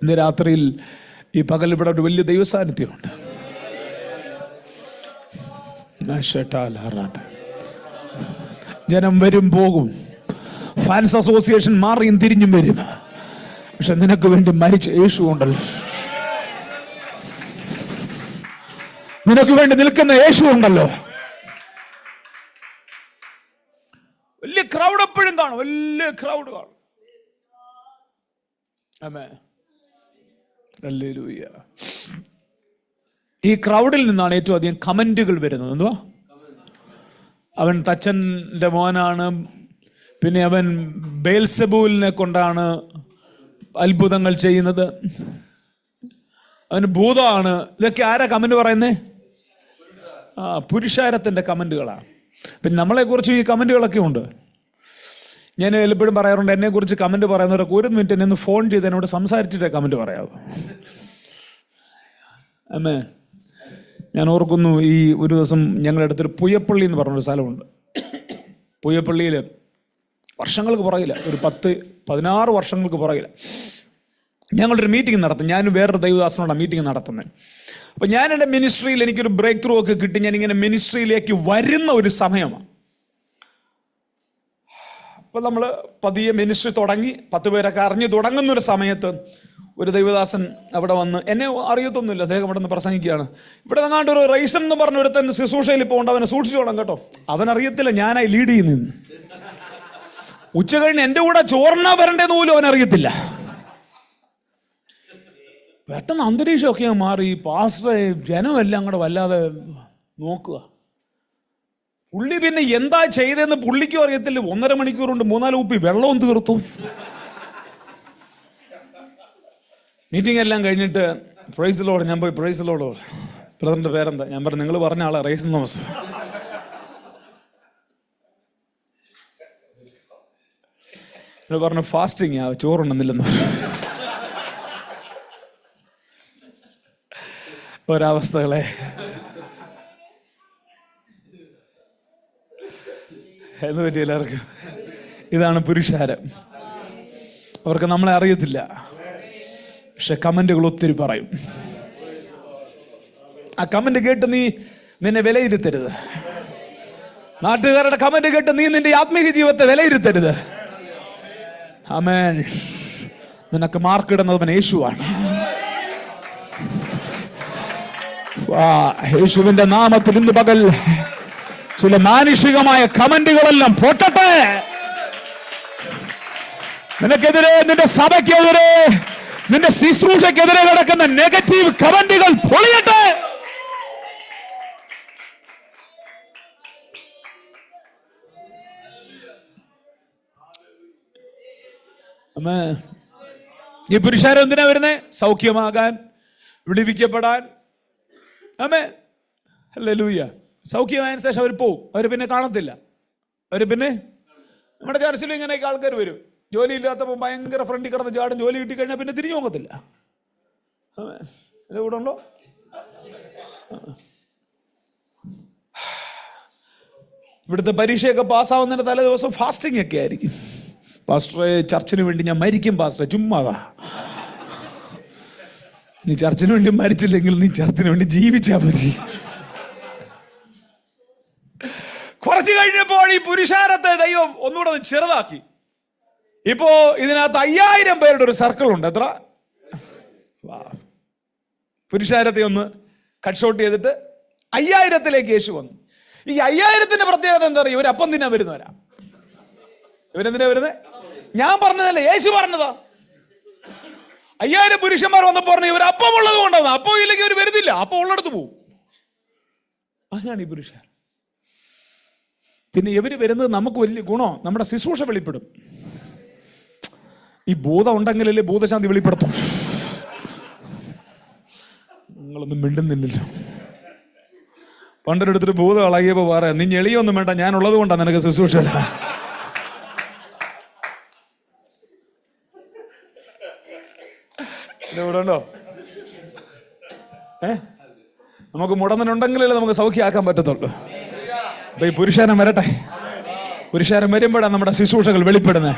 ഇന്ന് രാത്രിയിൽ ഈ പകൽ ഇവിടെ ഒരു വലിയ ദൈവസാന്നിധ്യമുണ്ട്. ജനം വരും പോകും, ഫാൻസ് അസോസിയേഷൻ മാറിയും തിരിഞ്ഞും വരും, പക്ഷെ നിനക്ക് വേണ്ടി മരിച്ച യേശു ഉണ്ടല്ലോ, നിനക്ക് വേണ്ടി നിൽക്കുന്ന യേശു ഉണ്ടല്ലോ. വലിയ ക്രൗഡ് എപ്പോഴും കാണും, വലിയ ക്രൗഡ് കാണും. ആമേൻ, ഹല്ലേലൂയ. ഈ ക്രൗഡിൽ നിന്നാണ് ഏറ്റവും അധികം കമന്റുകൾ വരുന്നത്. എന്തുവാ? അവൻ തച്ചന്റെ മോനാണ്, പിന്നെ അവൻ ബേൽസെബൂലിനെ കൊണ്ടാണ് അത്ഭുതങ്ങൾ ചെയ്യുന്നത്, അവന് ഭൂതമാണ്. ഇതൊക്കെ ആരാ കമന്റ് പറയുന്നേ? പുരുഷാരത്തിന്റെ കമന്റുകളാണ്. പിന്നെ നമ്മളെ കുറിച്ച് ഈ കമന്റുകളൊക്കെ ഉണ്ട്. ഞാൻ എപ്പോഴും പറയാറുണ്ട്, എന്നെ കുറിച്ച് കമന്റ് പറയുന്നവരൊക്കെ 1 മിനിറ്റ് എന്നെ ഒന്ന് ഫോൺ ചെയ്ത് എന്നോട് സംസാരിച്ചിട്ടേ കമന്റ് പറയാവൂ. അമ്മേ, ഞാൻ ഓർക്കുന്നു, ഈ ഒരു ദിവസം ഞങ്ങളുടെ അടുത്തൊരു പുയ്യപ്പള്ളി എന്ന് പറഞ്ഞൊരു സ്ഥലമുണ്ട്. പുയ്യപ്പള്ളിയിൽ വർഷങ്ങൾക്ക് പുറകില്ല, ഒരു 10-16 വർഷങ്ങൾക്ക് പുറകില്ല, ഞങ്ങളൊരു മീറ്റിംഗ് നടത്തും. ഞാനും വേറൊരു ദൈവദാസനോടാണ് മീറ്റിംഗ് നടത്തുന്നത്. അപ്പം ഞാൻ എൻ്റെ മിനിസ്ട്രിയിൽ എനിക്കൊരു ബ്രേക്ക് ത്രൂ ഒക്കെ കിട്ടി. ഞാനിങ്ങനെ മിനിസ്ട്രിയിലേക്ക് വരുന്ന ഒരു സമയമാണ്. അപ്പം നമ്മൾ പതിയെ മിനിസ്ട്രി തുടങ്ങി 10 പേരൊക്കെ അറിഞ്ഞു തുടങ്ങുന്നൊരു സമയത്ത് ഒരു ദൈവദാസൻ അവിടെ വന്ന്, എന്നെ അറിയത്തൊന്നുമില്ല, അദ്ദേഹം ഇവിടെ നിന്ന് പ്രസംഗിക്കുകയാണ്. ഇവിടെ നിന്നാണ്ട് ഒരു റൈസൻ എന്ന് പറഞ്ഞ ഒരുത്തൻ ശുശ്രൂഷയിൽ ഇപ്പോൾ ഉണ്ട്, അവനെ സൂക്ഷിച്ചോളാം കേട്ടോ. അവനറിയത്തില്ല ഞാനായി ലീഡ് ചെയ്യുന്നു. ഉച്ച കഴിഞ്ഞ് എൻ്റെ കൂടെ ചോറിനാ വരണ്ടേന്ന് പോലും അവനറിയത്തില്ല. പെട്ടെന്ന് അന്തരീക്ഷമൊക്കെ മാറി. പാസ്റ്ററെ, ജനമെല്ലാം കൂടെ വല്ലാതെ നോക്കുക. പുള്ളി പിന്നെ എന്താ ചെയ്തതെന്ന് പുള്ളിക്കും അറിയത്തില്ല. 1.5 മണിക്കൂർ കൊണ്ട് 3-4 കുപ്പി വെള്ളവും തീർത്തു. മീറ്റിംഗ് എല്ലാം കഴിഞ്ഞിട്ട് പ്രൈസ് ലോഡ്, ഞാൻ പോയി പ്രൈസ് ലോഡ്, ബ്രദറിന്റെ പേരെന്താ? ഞാൻ പറഞ്ഞു, നിങ്ങൾ പറഞ്ഞ ആളാ റൈസ് തോമസ്. പറഞ്ഞു ഫാസ്റ്റിങ് ആ, ചോറുണ്ടെന്നില്ലെന്ന് പറഞ്ഞു. ഒരവസ്ഥകളെ എന്ന് പറ്റി എല്ലാവർക്കും. ഇതാണ് പുരുഷാരം. അവർക്ക് നമ്മളെ അറിയത്തില്ല, പക്ഷെ കമന്റുകൾ ഒത്തിരി പറയും. ആ കമന്റ് കേട്ട് നീ നിന്നെ വിലയിരുത്തരുത്. നാട്ടുകാരുടെ കമന്റ് കേട്ട് നീ നിന്റെ ആത്മീയ ജീവിതത്തെ വിലയിരുത്തരുത്. ആമേൻ. നിനക്ക് മാർക്കിടുന്നത് യേശുവാണ്. യേശുവിന്റെ നാമത്തിൽ ഇന്ന് പകൽ ചില മാനുഷികമായ കമന്റുകളെല്ലാം പൊട്ടട്ടെ. നിനക്കെതിരെ, നിന്റെ സഭയ്ക്കെതിരെ, നിന്റെ ശുശ്രൂഷക്കെതിരെ കിടക്കുന്ന നെഗറ്റീവ് കമന്റുകൾ പൊളിയട്ടെ. ഈ പുരുഷാരം എന്തിനാ വരുന്നേ? സൗഖ്യമാകാൻ, വിടുവിക്കപ്പെടാൻ. ആമേൻ, ഹല്ലേലൂയ. സൗഖ്യമായതിനു ശേഷം അവർ പോവും. അവർ പിന്നെ കാണത്തില്ല. അവർ പിന്നെ നമ്മുടെ ചർച്ചിലും ഇങ്ങനെയൊക്കെ ആൾക്കാർ വരും. ജോലി ഇല്ലാത്തപ്പോൾ ഭയങ്കര ഫ്രണ്ടിൽ കിടന്ന് ചാടും. ജോലി കിട്ടിക്കഴിഞ്ഞാൽ പിന്നെ തിരിഞ്ഞു നോക്കത്തില്ല. ഇത് കൂടെ ഉണ്ടോ? ഇവിടുത്തെ പരീക്ഷയൊക്കെ പാസ്സാവുന്നതിന് തലേ ദിവസം ഫാസ്റ്റിംഗ് ഒക്കെ ആയിരിക്കും. പാസ്റ്ററെ, ചർച്ചിന് വേണ്ടി ഞാൻ മരിക്കും പാസ്റ്ററെ. ചുമ്മാതാ. നീ ചർച്ചിന് വേണ്ടി മരിച്ചില്ലെങ്കിൽ നീ ചർച്ചിന് വേണ്ടി ജീവിച്ചാൽ മതി. കുറച്ച് കഴിഞ്ഞപ്പോൾ ഈ പുരുഷാരത്തെ ദൈവം ഒന്നുകൂടെ ചെറുതാക്കി. ഇപ്പോ ഇതിനകത്ത് 5000 പേരുടെ ഒരു സർക്കിൾ ഉണ്ട്. എത്ര? പുരുഷാരത്തെ ഒന്ന് കട്ട് ഷോട്ട് ചെയ്തിട്ട് 5000ത്തിലേക്ക് യേശു വന്നു. ഈ 5000ത്തിന്റെ പ്രത്യേകത എന്താ പറയുക? ഇവരപ്പം തിന്നാ വരുന്നവരാ. ഇവരെന്തിനാ വരുന്നത്? ഞാൻ പറഞ്ഞതല്ലേ, യേശു പറഞ്ഞതാ. 5000 പുരുഷന്മാർ വന്നപ്പോ പറഞ്ഞു ഇവർ അപ്പം ഉള്ളത് കൊണ്ടാണ്. അപ്പം ഇല്ലെങ്കിൽ അവർ വരുന്നില്ല, അപ്പം ഉള്ളിടത്ത് പോവും. അങ്ങനെയാണ് ഈ പുരുഷാരം. പിന്നെ ഇവർ വരുന്നത് നമുക്ക് വലിയ ഗുണോ, നമ്മുടെ ശുശ്രൂഷ വെളിപ്പെടും. ഈ ഭൂതം ഉണ്ടെങ്കിലല്ലേ ഭൂതശാന്തി വെളിപ്പെടുത്തും. നിങ്ങളൊന്നും മിണ്ടുന്നില്ലല്ലോ. പണ്ടൊരിടത്തൊരു ഭൂതം ഇളകിയപ്പോ പറയാം, നീ ഞെളിയൊന്നും വേണ്ട, ഞാനുള്ളത് കൊണ്ടാണ് നിനക്ക് ശുശ്രൂഷ. ഇവിടെ ഉണ്ടോ? നമുക്ക് മുടന്തനുണ്ടെങ്കിലല്ലേ നമുക്ക് സൗഖ്യമാക്കാൻ പറ്റത്തുള്ളൂ. അപ്പൊ ഈ പുരുഷാരം വരട്ടെ. പുരുഷാരം വരുമ്പോഴാണ് നമ്മുടെ ശുശ്രൂഷകൾ വെളിപ്പെടുന്നത്.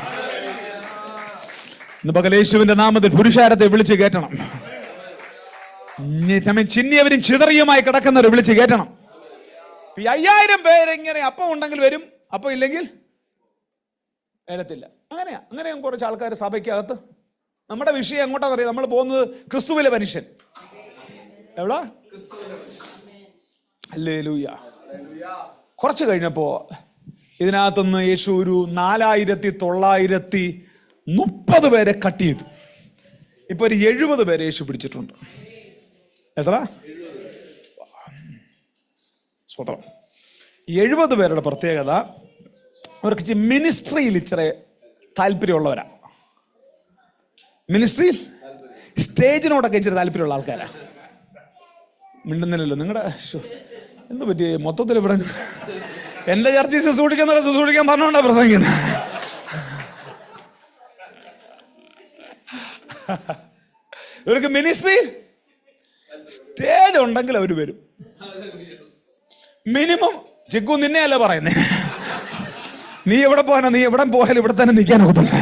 ഇന്ന് പകൽ യേശുവിന്റെ നാമത്തിൽ പുരുഷാരത്തെ വിളിച്ച് കയറ്റണം. ചിന്നിയവരും ചിതറിയുമായി കിടക്കുന്നവരെ വിളിച്ച് കയറ്റണം. 5000 പേരെങ്ങനെ അപ്പം ഉണ്ടെങ്കിൽ വരും, അപ്പം ഇല്ലെങ്കിൽ വരത്തില്ല. അങ്ങനെയും കുറച്ച് ആൾക്കാർ സഭയ്ക്കകത്ത്. നമ്മുടെ വിഷയം എങ്ങോട്ടാണെന്ന് അറിയാം. നമ്മൾ പോകുന്നത് ക്രിസ്തുവിലെ മനുഷ്യൻ. എവിടാ? ഹല്ലേലൂയ. കുറച്ച് കഴിഞ്ഞപ്പോ ഇതിനകത്തുനിന്ന് യേശു ഒരു 4930 പേരെ കട്ട് ചെയ്തു. ഇപ്പൊ ഒരു 70 പേരെ യേശു പിടിച്ചിട്ടുണ്ട്. എത്ര? സ്വതന്ത്രം. 70 പേരുടെ പ്രത്യേകത, അവർക്ക് മിനിസ്ട്രിയിൽ ഇച്ചിരി താല്പര്യമുള്ളവരാ. മിനിസ്ട്രിയിൽ സ്റ്റേജിനോടൊക്കെ ഇച്ചിരി താല്പര്യമുള്ള ആൾക്കാരാ. മിണ്ടുന്നില്ലല്ലോ. നിങ്ങളുടെ എന്ത് പറ്റി മൊത്തത്തിൽ ഇവിടെ? എന്റെ ചർച്ചയിൽ ശുശ്രൂഷിക്കാൻ പറഞ്ഞുകൊണ്ടാ പ്രസംഗിക്കുന്നത്. ഇവർക്ക് മിനിസ്ട്രി സ്റ്റേജ് ഉണ്ടെങ്കിൽ അവർ വരും. മിനിമം ചിക്കു നിന്നെയല്ല പറയുന്നേ, നീ എവിടെ പോകാനാ? നീ എവിടെ പോയാലും ഇവിടെ തന്നെ നിൽക്കാനൊക്കത്തില്ല.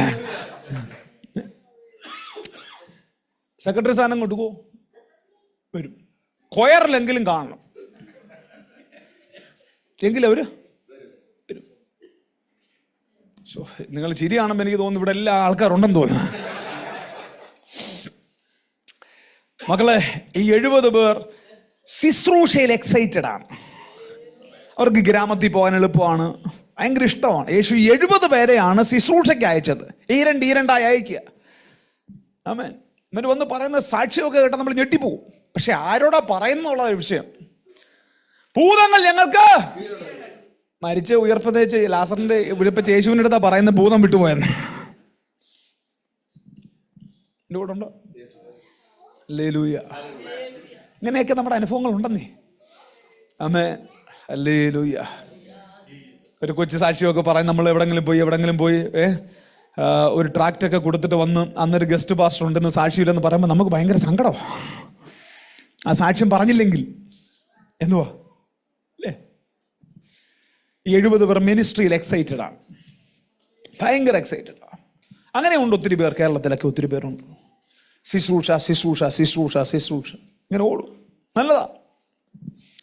സെക്രട്ടറി സ്ഥാനം കൊണ്ടുപോ വരും. കൊയറിലെങ്കിലും കാണണം, എങ്കിലും അവര് വരും. നിങ്ങൾ ചിരി കാണുമ്പോൾ എനിക്ക് തോന്നുന്നു ഇവിടെ എല്ലാ ആൾക്കാരുണ്ടെന്ന് തോന്നുന്നു. മക്കളെ, ഈ 70 പേർ ശുശ്രൂഷയിൽ എക്സൈറ്റഡ് ആണ്. അവർക്ക് ഗ്രാമത്തിൽ പോകാൻ എളുപ്പമാണ്, ഭയങ്കര ഇഷ്ടമാണ്. യേശു 70 പേരെയാണ് ശുശ്രൂഷയ്ക്ക് അയച്ചത്. ഈ രണ്ടായി അയക്കുക. ആമേൻ. എന്നിട്ട് വന്ന് പറയുന്ന സാക്ഷ്യമൊക്കെ കേട്ടാൽ നമ്മൾ ഞെട്ടിപ്പോകും. പക്ഷെ ആരോടാ പറയുന്നുള്ള ഒരു വിഷയം. ഭൂതങ്ങൾ ഞങ്ങൾക്ക് മരിച്ച ഉയർപ്പതേച്ച് ലാസറിന്റെ വിളിപ്പച്ച യേശുവിൻ്റെ അടുത്താ പറയുന്ന ഭൂതം വിട്ടുപോയെന്ന്. എൻ്റെ കൂടെ ഉണ്ടോ? ഹല്ലേലൂയ. ഇങ്ങനെയൊക്കെ നമ്മുടെ അനുഭവങ്ങൾ ഉണ്ടെന്നേ. ആമേൻ. ഹല്ലേലൂയ. ഒരു കൊച്ചു സാക്ഷിയൊക്കെ പറയും, നമ്മൾ എവിടെങ്കിലും പോയി ഒരു ട്രാക്റ്റൊക്കെ കൊടുത്തിട്ട് വന്ന് അന്നൊരു ഗസ്റ്റ് പാസ്റ്റർ ഉണ്ടെന്ന് സാക്ഷിയില്ലെന്ന് പറയുമ്പോൾ നമുക്ക് ഭയങ്കര സങ്കടമാണ്. ആ സാക്ഷ്യം പറഞ്ഞില്ലെങ്കിൽ എന്തുവാ അല്ലേ? 70 പേർ മിനിസ്ട്രിയിൽ എക്സൈറ്റഡ് ആണ്, ഭയങ്കര എക്സൈറ്റഡ് ആണ്. അങ്ങനെയുണ്ട് ഒത്തിരി പേർ, കേരളത്തിലൊക്കെ ഒത്തിരി പേരുണ്ട്. ശുശ്രൂഷ ഇങ്ങനെ ഓടും. നല്ലതാ,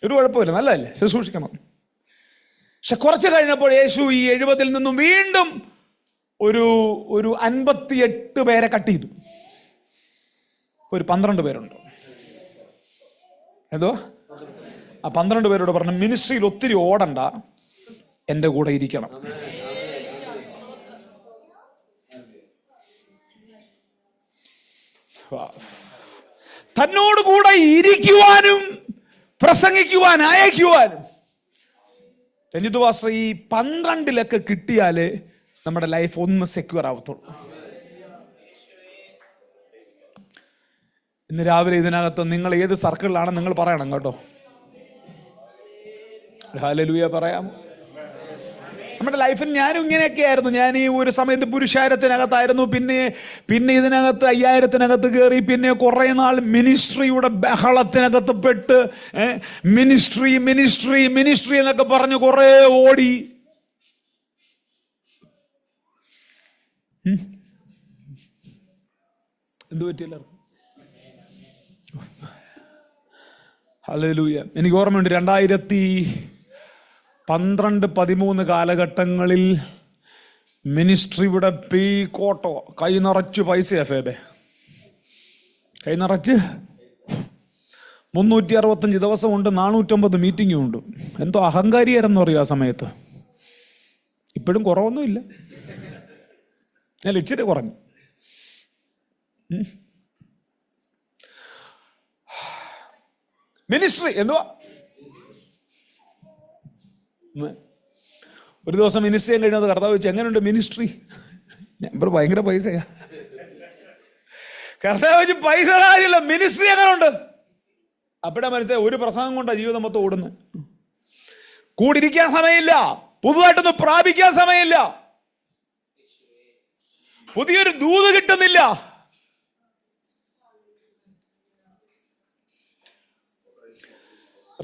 ഒരു കുഴപ്പമില്ല, നല്ലതല്ലേ, ശുശ്രൂഷിക്കണം. പക്ഷെ കുറച്ച് കഴിഞ്ഞപ്പോൾ യേശു ഈ 70 നിന്നും വീണ്ടും ഒരു 58 പേരെ കട്ട് ചെയ്തു. ഒരു 12 പേരുണ്ട്. എന്തോ ആ 12 പേരോട് പറഞ്ഞു, മിനിസ്ട്രിയിൽ ഒത്തിരി ഓടണ്ട, എൻ്റെ കൂടെ ഇരിക്കണം. തന്നോട് കൂടെ ഇരിക്കുവാനും പ്രസംഗിക്കുവാൻ അയക്കുവാനും. രഞ്ജിത്ത് പാസ്റ്റർ, ഈ 12 കിട്ടിയാലേ നമ്മുടെ ലൈഫ് ഒന്ന് സെക്യൂർ ആവത്തുള്ളൂ. ഇന്ന് രാവിലെ ഇതിനകത്ത് നിങ്ങൾ ഏത് സർക്കിളിലാണ് നിങ്ങൾ പറയണം കേട്ടോ. ഹല്ലേലൂയ പറയാമോ? നമ്മുടെ ലൈഫിൽ ഞാനും ഇങ്ങനെയൊക്കെ ആയിരുന്നു. ഞാൻ ഈ ഒരു സമയത്ത് പുരുഷാരത്തിനകത്തായിരുന്നു, പിന്നെ ഇതിനകത്ത് 5000-നകത്ത് കയറി, പിന്നെ കുറെ നാൾ മിനിസ്ട്രിയുടെ ബഹളത്തിനകത്ത് പെട്ട് മിനിസ്ട്രി എന്നൊക്കെ പറഞ്ഞ് കുറെ ഓടി. എന്തു പറ്റിയല്ല? ഹല്ലേലൂയ. എനിക്ക് ഓർമ്മയുണ്ട് 2012-13 കാലഘട്ടങ്ങളിൽ മിനിസ്ട്രിയുടെ പീക്കോട്ടോ, കൈ നിറച്ച് പൈസയാ ഫേബെ, കൈ നിറച്ച് 365 ദിവസമുണ്ട്, 450 മീറ്റിംഗും ഉണ്ട്. എന്തോ അഹങ്കാരിയാരെന്ന് പറയും ആ സമയത്ത്. ഇപ്പോഴും കുറവൊന്നുമില്ല, ഞാൻ ഇച്ചിരി കുറഞ്ഞു. മിനിസ്ട്രി എന്തുവാ? ഒരു ദിവസം മിനിസ്ട്രി കഴിഞ്ഞത് കർത്താവ് ചോദിച്ചു, എങ്ങനെയുണ്ട് മിനിസ്ട്രി? ഞാൻ ഭയങ്കര പൈസയാ. കർത്താവ് ചോദിച്ചു, പൈസ കാര്യമില്ല, മിനിസ്ട്രി എങ്ങനെയുണ്ട്? അപ്പോഴാ മനസ്സിലായി ഒരു പ്രസംഗം കൊണ്ടാണ് ജീവിതം മൊത്തം ഓടുന്നത്. കൂടിരിക്കാൻ സമയമില്ല, പുതുതായിട്ടൊന്നും പ്രാപിക്കാൻ സമയമില്ല, പുതിയൊരു ദൂത് കിട്ടുന്നില്ല.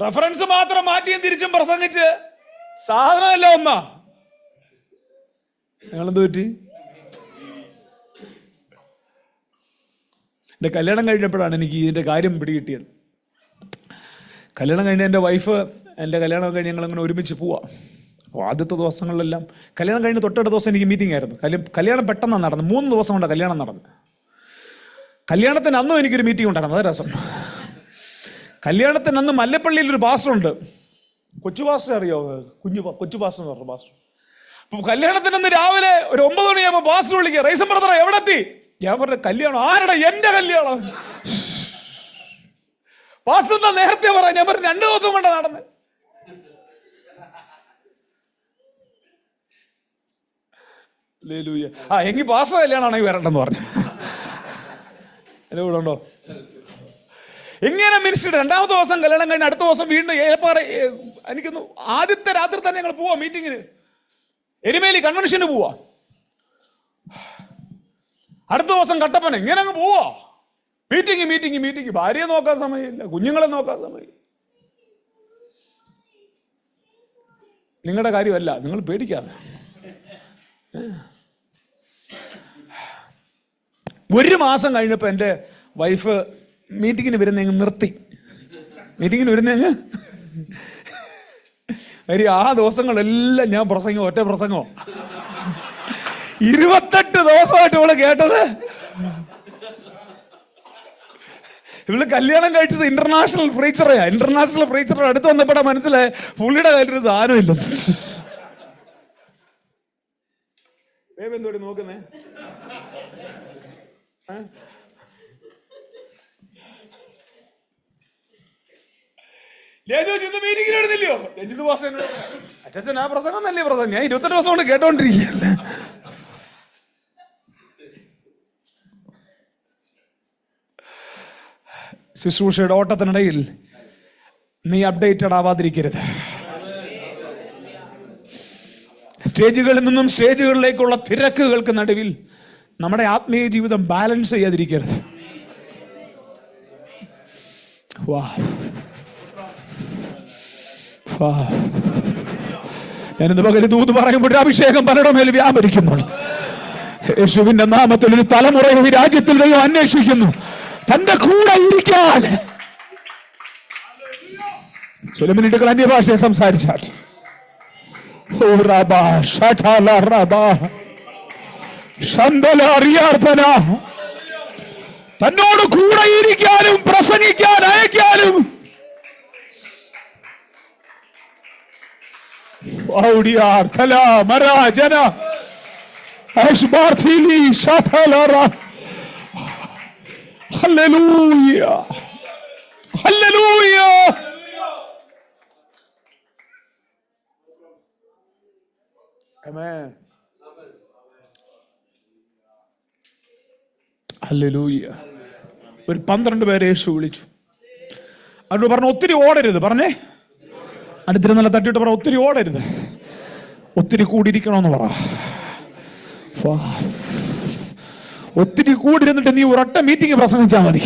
റഫറൻസ് മാത്രം മാറ്റിയും തിരിച്ചും പ്രസംഗിച്ച് സാധനമല്ല ഒന്നാ. നിങ്ങളെന്ത് പറ്റി? എൻ്റെ കല്യാണം കഴിഞ്ഞപ്പോഴാണ് എനിക്ക് ഇതിൻ്റെ കാര്യം പിടികിട്ടിയത്. കല്യാണം കഴിഞ്ഞ എൻ്റെ വൈഫ്, എൻ്റെ കല്യാണം കഴിഞ്ഞ് ഞങ്ങളങ്ങനെ ഒരുമിച്ച് പോവാം. അപ്പോൾ ആദ്യത്തെ ദിവസങ്ങളിലെല്ലാം, കല്യാണം കഴിഞ്ഞ് തൊട്ടടുത്ത ദിവസം എനിക്ക് മീറ്റിംഗ് ആയിരുന്നു. കല്യാണം പെട്ടെന്നാണ് നടന്നത്, 3 ദിവസം കൊണ്ട് കല്യാണം നടന്നത്. കല്യാണത്തിന് അന്നും എനിക്കൊരു മീറ്റിംഗ് ഉണ്ടായിരുന്നു, അത് രസം. കല്യാണത്തിന് അന്ന് മല്ലപ്പള്ളിയിലൊരു പാസ്റ്ററുണ്ട്, കൊച്ചു പാസ്റ്റർ, അറിയാമോ? കൊച്ചു പാസ്റ്റർ എന്ന് പറഞ്ഞ പാസ്റ്റർ. അപ്പൊ കല്യാണത്തിനന്ന് രാവിലെ ഒരു 9 മണിയാകുമ്പോൾ പാസ്റ്റർ വിളിക്കുക, റൈസം ബ്രദർ എവിടെ എത്തി? ഞാൻ പറഞ്ഞ, കല്യാണം. ആരുടെ? എന്റെ കല്യാണം. പാസ്റ്റർ എന്താ നേരത്തെ പറയാം? ഞാൻ പറഞ്ഞു, 2 ദിവസം കൊണ്ട് നടന്ന്. എങ്കിൽ പാസ്റ്റർ കല്യാണമാണെങ്കിൽ വരണ്ടെന്ന് പറഞ്ഞു. എന്റെ കൂടെ ഉണ്ടോ? ഇങ്ങനെ മിനിസ്റ്റർ 2ാമത്തെ ദിവസം കല്യാണം കഴിഞ്ഞ് അടുത്ത ദിവസം വീണ്ടും എനിക്കൊന്നു ആദ്യത്തെ രാത്രി തന്നെ ഞങ്ങൾ പോവാ മീറ്റിങ്ങിന്, എരുമേലി കൺവെൻഷന് പോവാ. അടുത്ത ദിവസം കട്ടപ്പന, ഇങ്ങനെ അങ്ങ് പോവാ. മീറ്റിംഗ്. ഭാര്യയെ നോക്കാൻ സമയമില്ല, കുഞ്ഞുങ്ങളെ നോക്കാൻ സമയമില്ല. നിങ്ങളുടെ കാര്യമല്ല, നിങ്ങൾ പേടിക്കാതെ. 1 മാസം കഴിഞ്ഞപ്പോൾ എൻ്റെ വൈഫ് മീറ്റിങ്ങിന് വരുന്നെങ്ങ് നിർത്തി. മീറ്റിങ്ങിന് വരുന്നെങ്ങ് ആ ദിവസങ്ങളെല്ലാം ഞാൻ പ്രസംഗം, ഒറ്റ പ്രസംഗമോ. 28 ദിവസമായിട്ട് ഇവള് കേട്ടത്. ഇവള് കല്യാണം കഴിച്ചത് ഇന്റർനാഷണൽ പ്രീച്ചറെ അടുത്ത് വന്നപ്പോഴാ മനസ്സിലായ പുള്ളിയുടെ കാര്യത്തിൽ സാധനമില്ല. എന്തോടി നോക്കുന്നേ? മീറ്റിംഗിന് എടുത്തില്ലയോ? അച്ഛൻ ആ പ്രസംഗം നല്ല പ്രസംഗം, ഞാൻ 28 ദിവസം കൊണ്ട് കേട്ടോണ്ടിരിക്കുകയല്ലേ. ശുശ്രൂഷയുടെ ഓട്ടത്തിനിടയിൽ നീ അപ്ഡേറ്റഡ് ആവാതിരിക്കരുത്. സ്റ്റേജുകളിൽ നിന്നും സ്റ്റേജുകളിലേക്കുള്ള തിരക്കുകൾക്ക് നടുവിൽ നമ്മുടെ ആത്മീയ ജീവിതം ബാലൻസ് ചെയ്യാതിരിക്കരുത്. ഞാനിന്ന് പകല് ദൂത് പറയുമ്പോൾ അഭിഷേകം പലരുടെ മേൽ വ്യാപരിക്കുന്നു. യേശുവിന്റെ നാമത്തിൽ ഒരു തലമുറ ഈ രാജ്യത്തിൽ ദൈവം അന്വേഷിക്കുന്നു തന്റെ കൂടെ ഇരിക്കാൻ. ചില മിനിറ്റുകൾ അന്യഭാഷയെ സംസാരിച്ചാൽ തന്നോട് കൂടെ ഇരിക്കാനും പ്രസംഗിക്കാൻ അയക്കാനും Hallelujah. Hallelujah. Amen. Hallelujah. ഒരു 12 പേരെ യേശു വിളിച്ചു. അവരോട് പറഞ്ഞു, ഒത്തിരി ഓടരുത്. പറഞ്ഞേ, അടുത്തിരി നല്ല തട്ടിയിട്ട് പറ, ഒത്തിരി ഓടരുത്, ഒത്തിരി കൂടിയിരിക്കണമെന്ന് പറ. ഒത്തിരി കൂടിയിരുന്നിട്ട് നീ ഒരൊറ്റ മീറ്റിംഗ് പ്രസംഗിച്ചാൽ മതി.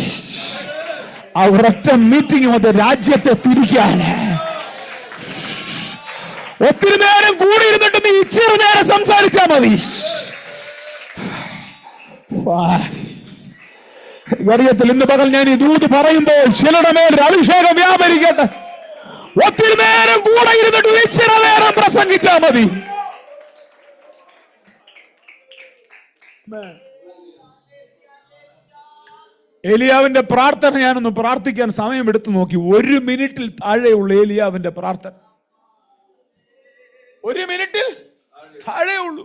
ആ ഒരൊറ്റ മീറ്റിംഗ് മതി രാജ്യത്തെ തിരിക്കാൻ. ഒത്തിരി നേരം കൂടിയിരുന്നിട്ട് നീ ഇച്ചിരി നേരം സംസാരിച്ചാൽ മതി. ഗറിയത്തിൽ ഇന്ന് പകൽ ഞാൻ ഈ ദൂത് പറയുമ്പോൾ ചിലരുടെ മേൽ അഭിഷേകം വ്യാപരിക്കട്ടെ. ഒത്തിരി നേരം കൂടെ ഇരുന്നിട്ട് ഇച്ചിരി നേരം പ്രസംഗിച്ചാൽ മതി. ഏലിയാവിന്റെ പ്രാർത്ഥന ഞാനൊന്ന് പ്രാർത്ഥിക്കാൻ സമയമെടുത്ത് നോക്കി. 1 മിനിറ്റിൽ താഴെയുള്ള ഏലിയാവിന്റെ പ്രാർത്ഥന, 1 മിനിറ്റിൽ താഴെയുള്ളൂ.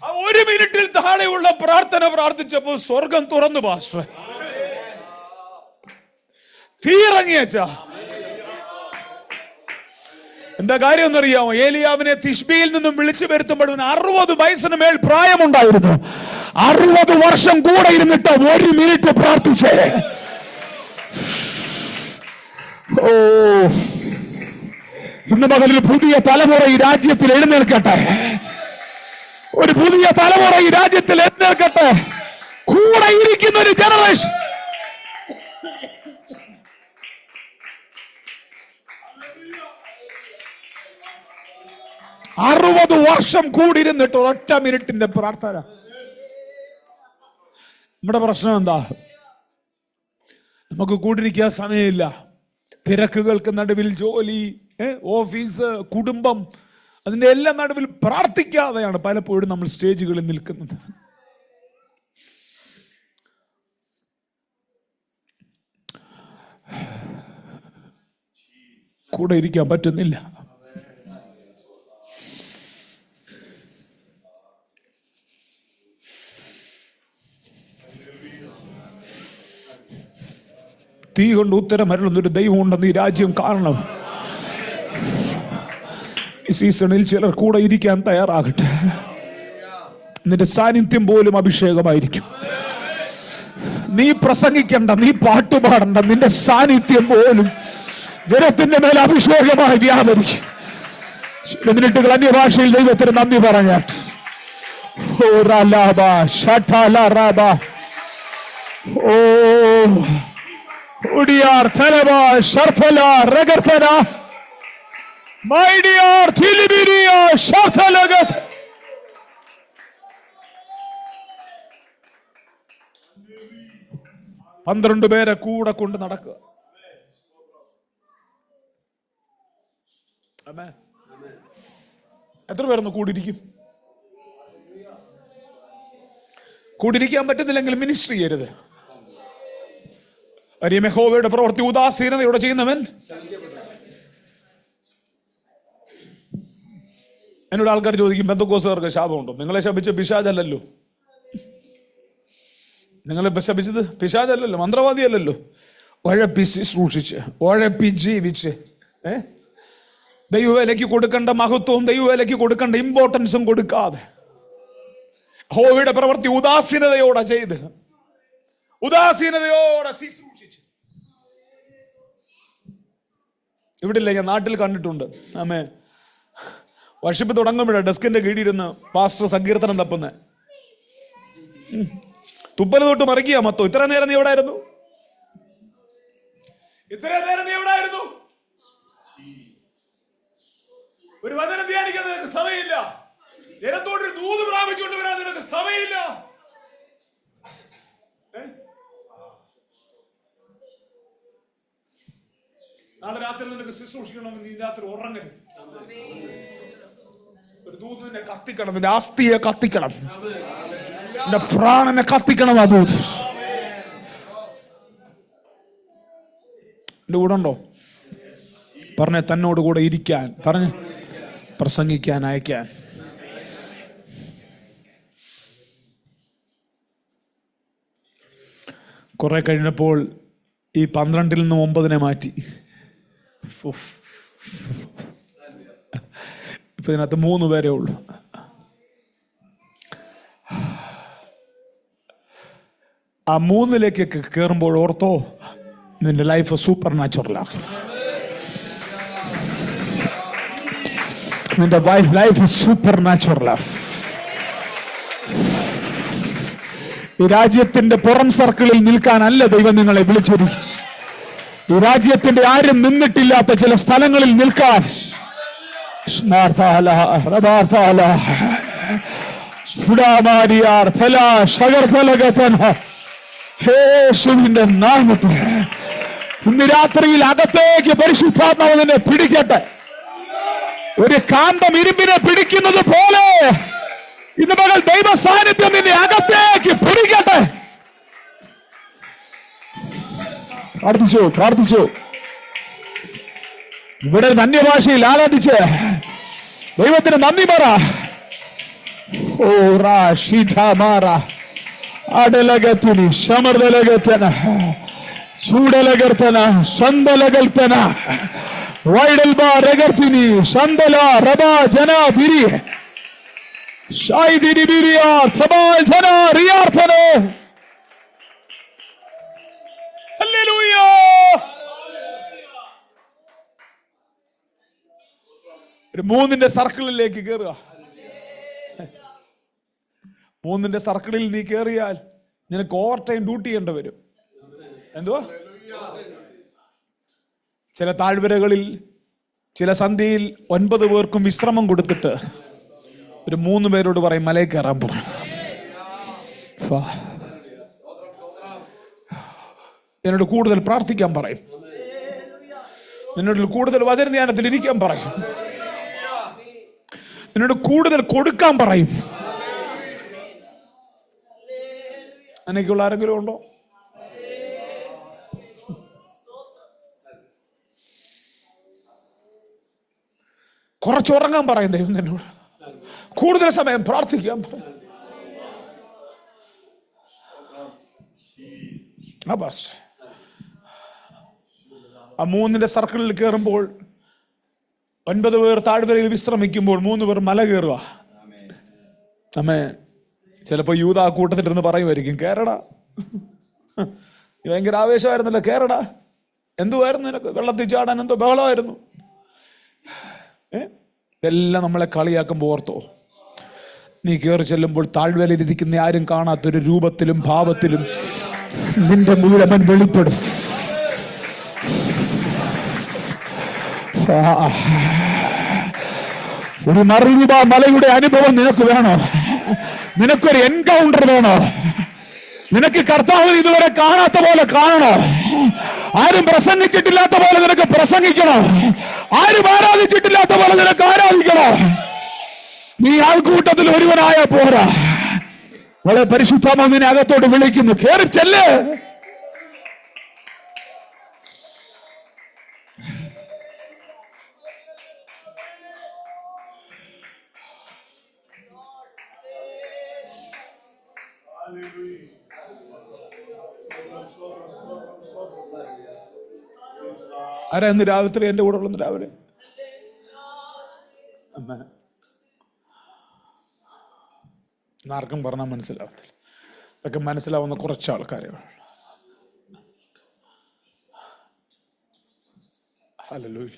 ആ 1 മിനിറ്റിൽ താഴെയുള്ള പ്രാർത്ഥന പ്രാർത്ഥിച്ചപ്പോൾ സ്വർഗം തുറന്നു. പാസ്റ്റർ തീയിറങ്ങിയച്ച എന്താ കാര്യം എന്നറിയാമോ? ഏലിയാവിനെ തിശ്ബിയിൽ നിന്നും വിളിച്ചു വരുത്തുമ്പോഴും 60 വയസ്സിന് മേൽ പ്രായമുണ്ടായിരുന്നു. 60 വർഷം കൂടെ ഇരുന്നിട്ട് 1 മിനിറ്റ് പ്രാർത്ഥിച്ചേ. ഓ, ഇന്ന് മുതൽ ഒരു പുതിയ തലമുറ ഈ രാജ്യത്തിൽ എഴുന്നേൽക്കട്ടെ. ഒരു പുതിയ തലമുറ ഈ രാജ്യത്തിൽ എഴുന്നേൽക്കട്ടെ. കൂടെ ഇരിക്കുന്ന ഒരു ജനറേഷൻ. അറുപത് വർഷം കൂടിയിരുന്നിട്ട് ഒറ്റ മിനിറ്റിന്റെ പ്രാർത്ഥന. നമ്മുടെ പ്രശ്നം എന്താ? നമുക്ക് കൂടിരിക്കാൻ സമയമില്ല. തിരക്കുകൾക്ക് നടുവിൽ ജോലി, ഓഫീസ്, കുടുംബം, അതിന്റെ എല്ലാം നടുവിൽ പ്രാർത്ഥിക്കാതെയാണ് പലപ്പോഴും നമ്മൾ സ്റ്റേജുകളിൽ നിൽക്കുന്നത്. കൂടെ ഇരിക്കാൻ പറ്റുന്നില്ല. തീ കൊണ്ട് ഉത്തരം അരുളുന്നൊരു ദൈവം ഉണ്ടെന്ന് ഈ രാജ്യം കാണണം. ഈ സീസണിൽ ചിലർ കൂടെ ഇരിക്കാൻ തയ്യാറാകട്ടെ. നിന്റെ സാന്നിധ്യം പോലും അഭിഷേകമായിരിക്കും. നീ പ്രസംഗിക്കണ്ട, നീ പാട്ടുപാടണ്ട, നിന്റെ സാന്നിധ്യം പോലും ജനത്തിന്റെ മേൽ അഭിഷേകമായി വ്യാപരിക്കും. ചില മിനിറ്റുകൾ അന്യഭാഷയിൽ ദൈവത്തിന് നന്ദി പറഞ്ഞാട്ട്. ഓ ഉടിയാർ തലവ ശർത്തല രഗർത്തന മൈഡിയാർ തിലിബിരിയ ശർത്തലഗത്. പന്ത്രണ്ട് പേരെ കൂടെ കൊണ്ട് നടക്കുക. എത്ര പേരൊന്ന് കൂടിയിരിക്കും? കൂടിയിരിക്കാൻ പറ്റുന്നില്ലെങ്കിൽ മിനിസ്ട്രി ചെയ്യരുത്. യഹോവയുടെ പ്രവൃത്തി ഉദാസീനതയോടെ ചെയ്യുന്നവൻ. എന്നോട് ആൾക്കാർ ചോദിക്കും, പെന്തക്കോസ്തുകാർക്ക് ശാപമുണ്ടോ? നിങ്ങളെ ശപിച്ച പിശാചല്ലല്ലോ. നിങ്ങളെ ശപിച്ചത് പിശാചല്ലല്ലോ, മന്ത്രവാദിയല്ലല്ലോ. ഉഴപ്പി ശുശ്രൂഷിച്ച്, ഉഴപ്പി ജീവിച്ച്, ദൈവവേലയ്ക്ക് കൊടുക്കേണ്ട മഹത്വവും ദൈവവേലയ്ക്ക് കൊടുക്കേണ്ട ഇമ്പോർട്ടൻസും കൊടുക്കാതെ യഹോവയുടെ പ്രവൃത്തി ഉദാസീനതയോടെ ചെയ്ത്, ഉദാസീനതയോടെ ശുശ്രൂഷിച്ച്. ഇവിടെ ഇല്ല, ഞാൻ നാട്ടിൽ കണ്ടിട്ടുണ്ട്. ആമേ, വർഷിപ്പ് തുടങ്ങുമ്പോഴാണ് ഡെസ്കിന്റെ കീഴിരുന്ന് പാസ്റ്റർ സങ്കീർത്തനം തപ്പുന്ന. തുപ്പല് തൊട്ട് മറിക്കുക മൊത്തം. ഇത്ര നേരം നീ എവിടായിരുന്നു? ഇത്ര നേരം നീ എവിടായിരുന്നു? ഒരു വചനം ധ്യാനിക്കാൻ നിനക്ക് സമയമില്ല. ജനത്തോട് ദൂത് പ്രാപിച്ചുകൊണ്ട് വരാൻ നിനക്ക് സമയമില്ല. നാളെ രാത്രി നിനക്ക് ശുശ്രൂഷിക്കണമെങ്കിൽ നീ രാത്രി ഉറങ്ങരുത്. ഒരു ദൂത് നിന്നെ കത്തിക്കണം, നിന്റെ ആസ്തിയെ കത്തിക്കണം, നിന്റെ പ്രാണനെ കത്തിക്കണം. ആ ദൂത് എന്റെ കൂടെ ഉണ്ടോ? പറഞ്ഞ തന്നോട് കൂടെ ഇരിക്കാൻ, പറഞ്ഞ് പ്രസംഗിക്കാൻ അയക്കാൻ. കുറെ കഴിഞ്ഞപ്പോൾ ഈ 12-ൽ നിന്ന് 9 മാറ്റി. ഇപ്പൊ ഇതിനകത്ത് 3 പേരേ ഉള്ളൂ. ആ 3-ലേക്ക് കയറുമ്പോൾ ഓർത്തോ, നിന്റെ ലൈഫ് സൂപ്പർ നാച്ചുറലാണ്. നിന്റെ ലൈഫ് സൂപ്പർ നാച്ചുറലാണ്. ഈ രാജ്യത്തിന്റെ പുറം സർക്കിളിൽ നിൽക്കാനല്ല ദൈവം നിങ്ങളെ വിളിച്ചിരിക്കുന്നത്. ഈ രാജ്യത്തിന്റെ ആരും നിന്നിട്ടില്ലാത്ത ചില സ്ഥലങ്ങളിൽ നിൽക്കാൻ യേശുവിന്റെ നാമത്തിൽ ഇന്ന് രാത്രിയിൽ അകത്തേക്ക് പരിശുദ്ധാത്മാവ് നിന്നെ പിടിക്കട്ടെ. ഒരു കാന്തം ഇരുമ്പിനെ പിടിക്കുന്നത് പോലെ ഇന്ന് മകൾ ദൈവ സാന്നിധ്യം നിന്നെ അകത്തേക്ക് പിടിക്കട്ടെ. പ്രാർത്ഥിച്ചു പ്രാർത്ഥിച്ചു. ഇവിടെ അന്യഭാഷയിൽ ആരാധിച്ച് ദൈവത്തിന് നന്ദി പറ. ഓ റാഷിഠമാറ അടലകത്തിനി ശമർദലകത്തന ചൂടലകർത്തന സന്തലകൽത്തന വൈഡൽബാ രഗർത്തിനി ശന്തല റബ ജന ദിരി ഷൈദിരി ബിരിയ സബാൽ ജന റിയാർത്തന. ഹല്ലേലൂയ. ഒരു 3ന്റെ സർക്കിളിലേക്ക് കയറുക. 3ന്റെ സർക്കിളിൽ നീ കയറിയാൽ നിനക്ക് ഓവർ ടൈം ഡ്യൂട്ടി ചെയ്യേണ്ടി വരും. എന്തുവാ? ചില താഴ്വരകളിൽ ചില സന്ധ്യയിൽ 9 പേർക്കും വിശ്രമം കൊടുത്തിട്ട് ഒരു 3 പേരോട് പറയും മലയിൽ കയറാൻ പറയും. എന്നോട് കൂടുതൽ പ്രാർത്ഥിക്കാൻ പറയും. നിന്നോട് കൂടുതൽ വചനധ്യാനത്തിൽ ഇരിക്കാൻ പറയും. നിന്നോട് കൂടുതൽ കൊടുക്കാൻ പറയും. അങ്ങനെയൊക്കെയുള്ള ആരെങ്കിലും ഉണ്ടോ? കുറച്ചുറങ്ങാൻ പറയും ദൈവം നിന്നോട്. കൂടുതൽ സമയം പ്രാർത്ഥിക്കാൻ പറയും. ആ 3ന്റെ സർക്കിളിൽ കയറുമ്പോൾ 9 പേർ താഴ്വരയിൽ വിശ്രമിക്കുമ്പോൾ 3 പേർ മല കയറുക. അമ്മേ ചിലപ്പോ യൂദ ആ കൂട്ടത്തിലിരുന്ന് പറയുമായിരിക്കും, കേരടാ, ഭയങ്കര ആവേശമായിരുന്നല്ലോ, കേരടാ, എന്തുവായിരുന്നു നിനക്ക്, വെള്ളത്തിൽ ചാടാൻ എന്തോ ബഹളമായിരുന്നു. ഇതെല്ലാം നമ്മളെ കളിയാക്കുമ്പോൾ ഓർത്തോ, നീ കയറി ചെല്ലുമ്പോൾ താഴ്വരയിലിരിക്കുന്ന ആരും കാണാത്തൊരു രൂപത്തിലും ഭാവത്തിലും നിന്റെ മുഴുവൻ വെളിപ്പെടും. ഒരു മറുരൂപ മലയുടെ അനുഭവം നിനക്ക് വേണോ? നിനക്കൊരു എൻകൗണ്ടർ വേണോ? നിനക്ക് കർത്താവിന് ഇതുവരെ കാണാത്ത പോലെ കാണണോ? ആരും പ്രസംഗിച്ചിട്ടില്ലാത്ത പോലെ നിനക്ക് പ്രസംഗിക്കണോ? ആരും ആരാധിച്ചിട്ടില്ലാത്ത പോലെ നിനക്ക് ആരാധിക്കണോ? നീ ആൾക്കൂട്ടത്തിൽ ഒരുവനായ പോരാ. വളരെ പരിശുദ്ധമാ നിന്നെ അകത്തോട്ട് വിളിക്കുന്നു, കേറി ചെല്ല്. ആരാ ഇന്ന് രാവിലെ എന്റെ കൂടെ ഉള്ളത്? രാവിലെ ആർക്കും പറഞ്ഞാൽ മനസ്സിലാവത്തില്ല. ഇതൊക്കെ മനസ്സിലാവുന്ന കുറച്ച് ആൾക്കാരെ. ഹല്ലേലൂയ.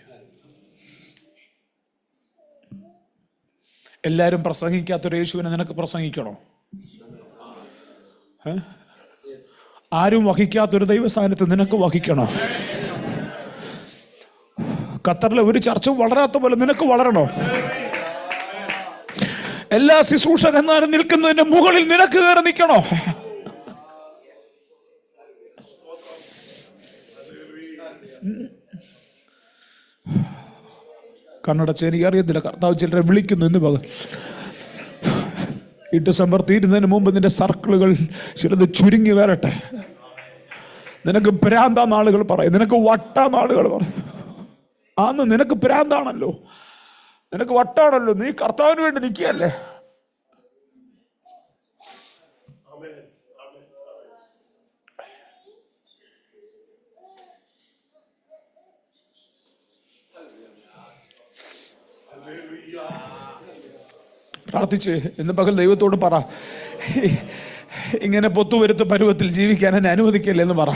എല്ലാരും പ്രസംഗിക്കാത്തൊരു യേശുവിനെ നിനക്ക് പ്രസംഗിക്കണോ? ആരും വഹിക്കാത്തൊരു ദൈവസാന്നിധ്യം നിനക്ക് വഹിക്കണോ? ഖത്തറിലെ ഒരു ചർച്ചും വളരാത്ത പോലെ നിനക്ക് വളരണോ? എല്ലാ ശുശ്രൂഷകന്മാരും നിൽക്കുന്നതിന്റെ മുകളിൽ നിനക്ക് കയറി നിൽക്കണോ? കണ്ണടച്ച് എനിക്ക് അറിയത്തില്ല, കർത്താവ് ചിലരെ വിളിക്കുന്നു ഇന്ന് പകൽ. ഈ ഡിസംബർ തീരുന്നതിന് മുമ്പ് നിന്റെ സർക്കിളുകൾ ചിലത് ചുരുങ്ങി വരട്ടെ. നിനക്ക് ഭ്രാന്താ നാളുകൾ പറയും, നിനക്ക് വട്ടാ നാളുകൾ പറയും. ആന്ന് നിനക്ക് ഭ്രാന്താണല്ലോ, നിനക്ക് വട്ടാണല്ലോ, നീ കർത്താവിന് വേണ്ടി നിൽക്കുകയല്ലേ. പ്രാർത്ഥിച്ച് ഇന്ന് പകൽ ദൈവത്തോട് പറ, ഇങ്ങനെ പൊത്തുവരുത്ത പരുവത്തിൽ ജീവിക്കാൻ എന്നെ അനുവദിക്കല്ലേ എന്ന് പറ.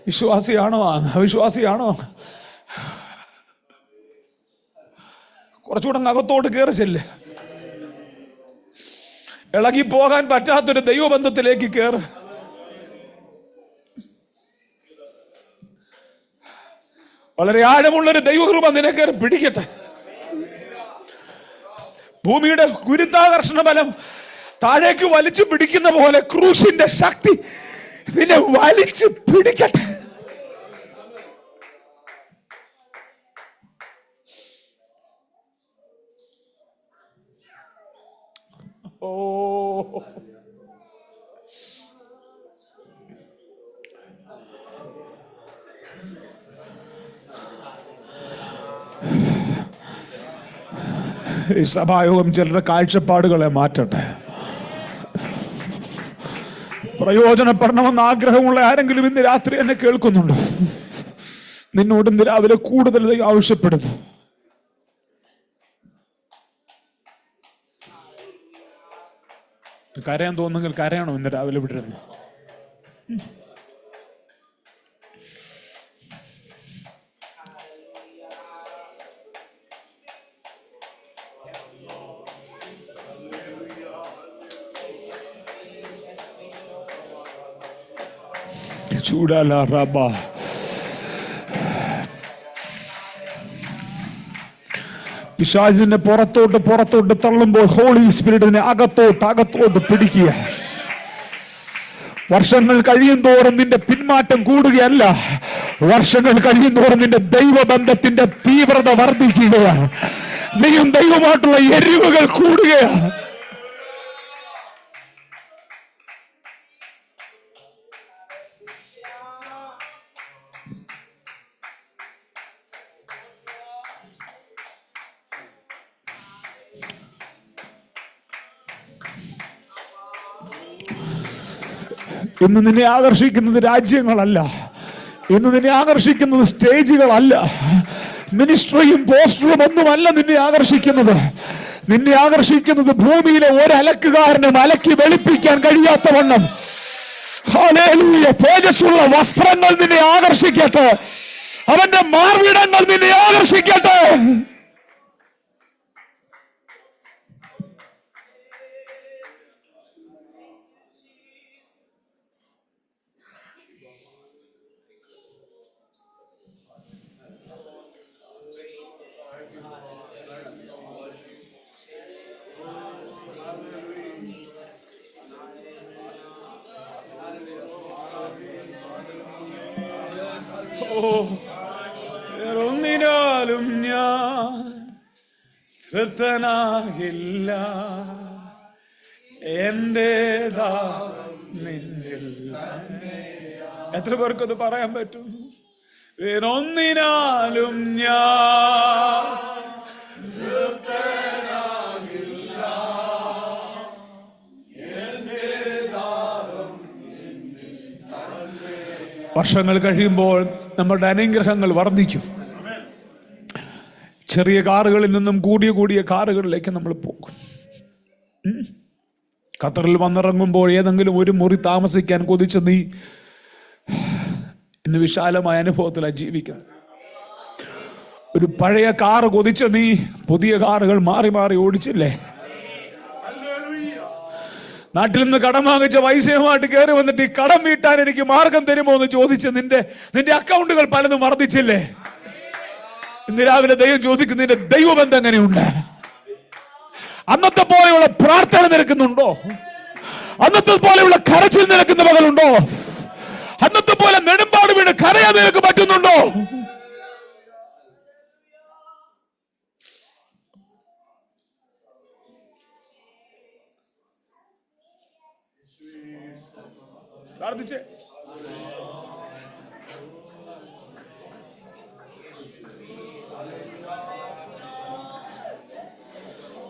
വിശ്വാസിയാണോ? അവിശ്വാസിയാണോ? കുറച്ചുകൂടെ അകത്തോട്ട് കയറി ചെല്ല്. ഇളകി പോകാൻ പറ്റാത്തൊരു ദൈവബന്ധത്തിലേക്ക് കയറ്. വളരെ ആഴമുള്ളൊരു ദൈവകൃപ നിന്നെ കയറി പിടിക്കട്ടെ. ഭൂമിയുടെ ഗുരുത്വാകർഷണ ബലം താഴേക്ക് വലിച്ചു പിടിക്കുന്ന പോലെ ക്രൂശിന്റെ ശക്തി നിന്നെ വലിച്ചു പിടിക്കട്ടെ. ഓ ഈ സഭായോഗം ചിലരുടെ കാഴ്ചപ്പാടുകളെ മാറ്റട്ടെ. പ്രയോജനപ്പെടണമെന്ന് ആഗ്രഹമുള്ള ആരെങ്കിലും ഇന്ന് രാത്രി എന്നെ കേൾക്കുന്നുണ്ടോ? നിന്നോട് ഇന്ന് രാവിലെ കൂടുതൽ ആവശ്യപ്പെടുന്നു. കരയാൻ തോന്നുന്നെങ്കിൽ കരയണം ഇന്ന് രാവിലെ വിട്ടിരുന്നു. ചൂടാല റബ പിശാചിനെ പുറത്തോട്ട് തള്ളുമ്പോൾ ഹോളി സ്പിരിറ്റിനെ അകത്തോട്ട് പിടിക്കുക. വർഷങ്ങൾ കഴിയും തോറും നിന്റെ പിന്മാറ്റം കൂടുകയല്ല, വർഷങ്ങൾ കഴിയും തോറും നിന്റെ ദൈവബന്ധത്തിന്റെ തീവ്രത വർദ്ധിക്കുകയാണ്. നീയും ദൈവമായിട്ടുള്ള എരിവുകൾ കൂടുകയാണ്. ഇന്ന് നിന്നെ ആകർഷിക്കുന്നത് രാജ്യങ്ങളല്ല, ഇന്ന് നിന്നെ ആകർഷിക്കുന്നത് സ്റ്റേജുകളല്ല, മിനിസ്ട്രിയും പോസ്റ്ററും ഒന്നുമല്ല നിന്നെ ആകർഷിക്കുന്നത്. നിന്നെ ആകർഷിക്കുന്നത് ഭൂമിയിലെ ഒരലക്കുകാരനും അലക്കി വെളുപ്പിക്കാൻ കഴിയാത്ത വണ്ണം ഹല്ലേലൂയ തേജസ്സുള്ള വസ്ത്രങ്ങൾ നിന്നെ ആകർഷിക്കട്ടെ. അവന്റെ മാർവിടങ്ങൾ നിന്നെ ആകർഷിക്കട്ടെ. ഒന്നിനാലും ഞാൻ തൃപ്തനാകില്ല, എന്റേതാ നിന്നിൽ. എത്ര പേർക്കത് പറയാൻ പറ്റും? ഒന്നിനാലും ഞാൻ തൃപ്തനാകില്ല, വർഷങ്ങൾ കഴിയുമ്പോൾ നമ്മുടെ അനുഗ്രഹങ്ങൾ വർദ്ധിക്കും. ചെറിയ കാറുകളിൽ നിന്നും കൂടിയ കാറുകളിലേക്ക് നമ്മൾ പോകും. ഖത്തറിൽ വന്നിറങ്ങുമ്പോൾ ഏതെങ്കിലും ഒരു മുറി താമസിക്കാൻ കൊതിച്ച നീ ഇന്ന് വിശാലമായ അനുഭവത്തിലാണ് ജീവിക്കുന്നത്. ഒരു പഴയ കാറ് കൊതിച്ച നീ പുതിയ കാറുകൾ മാറി ഓടിച്ചില്ലേ? നാട്ടിൽ നിന്ന് കടം വാങ്ങിച്ച പൈസയുമായിട്ട് കയറി വന്നിട്ട് ഈ കടം വീട്ടാൻ എനിക്ക് മാർഗം തരുമോ എന്ന് ചോദിച്ച് നിന്റെ അക്കൗണ്ടുകൾ പലതും വർദ്ധിച്ചില്ലേ? ഇന്ന് രാവിലെ ദൈവം ചോദിക്കുന്ന നിന്റെ ദൈവബന്ധം എങ്ങനെയുണ്ട്? അന്നത്തെ പോലെയുള്ള പ്രാർത്ഥന നിരക്കുന്നുണ്ടോ? അന്നത്തെ പോലെയുള്ള കരച്ചിൽ നിരക്കുന്ന മകളുണ്ടോ? അന്നത്തെ പോലെ നെടുമ്പാട് വീണ് കരയാൻ നിനക്ക് പറ്റുന്നുണ്ടോ? പ്രാർത്ഥിച്ചേ.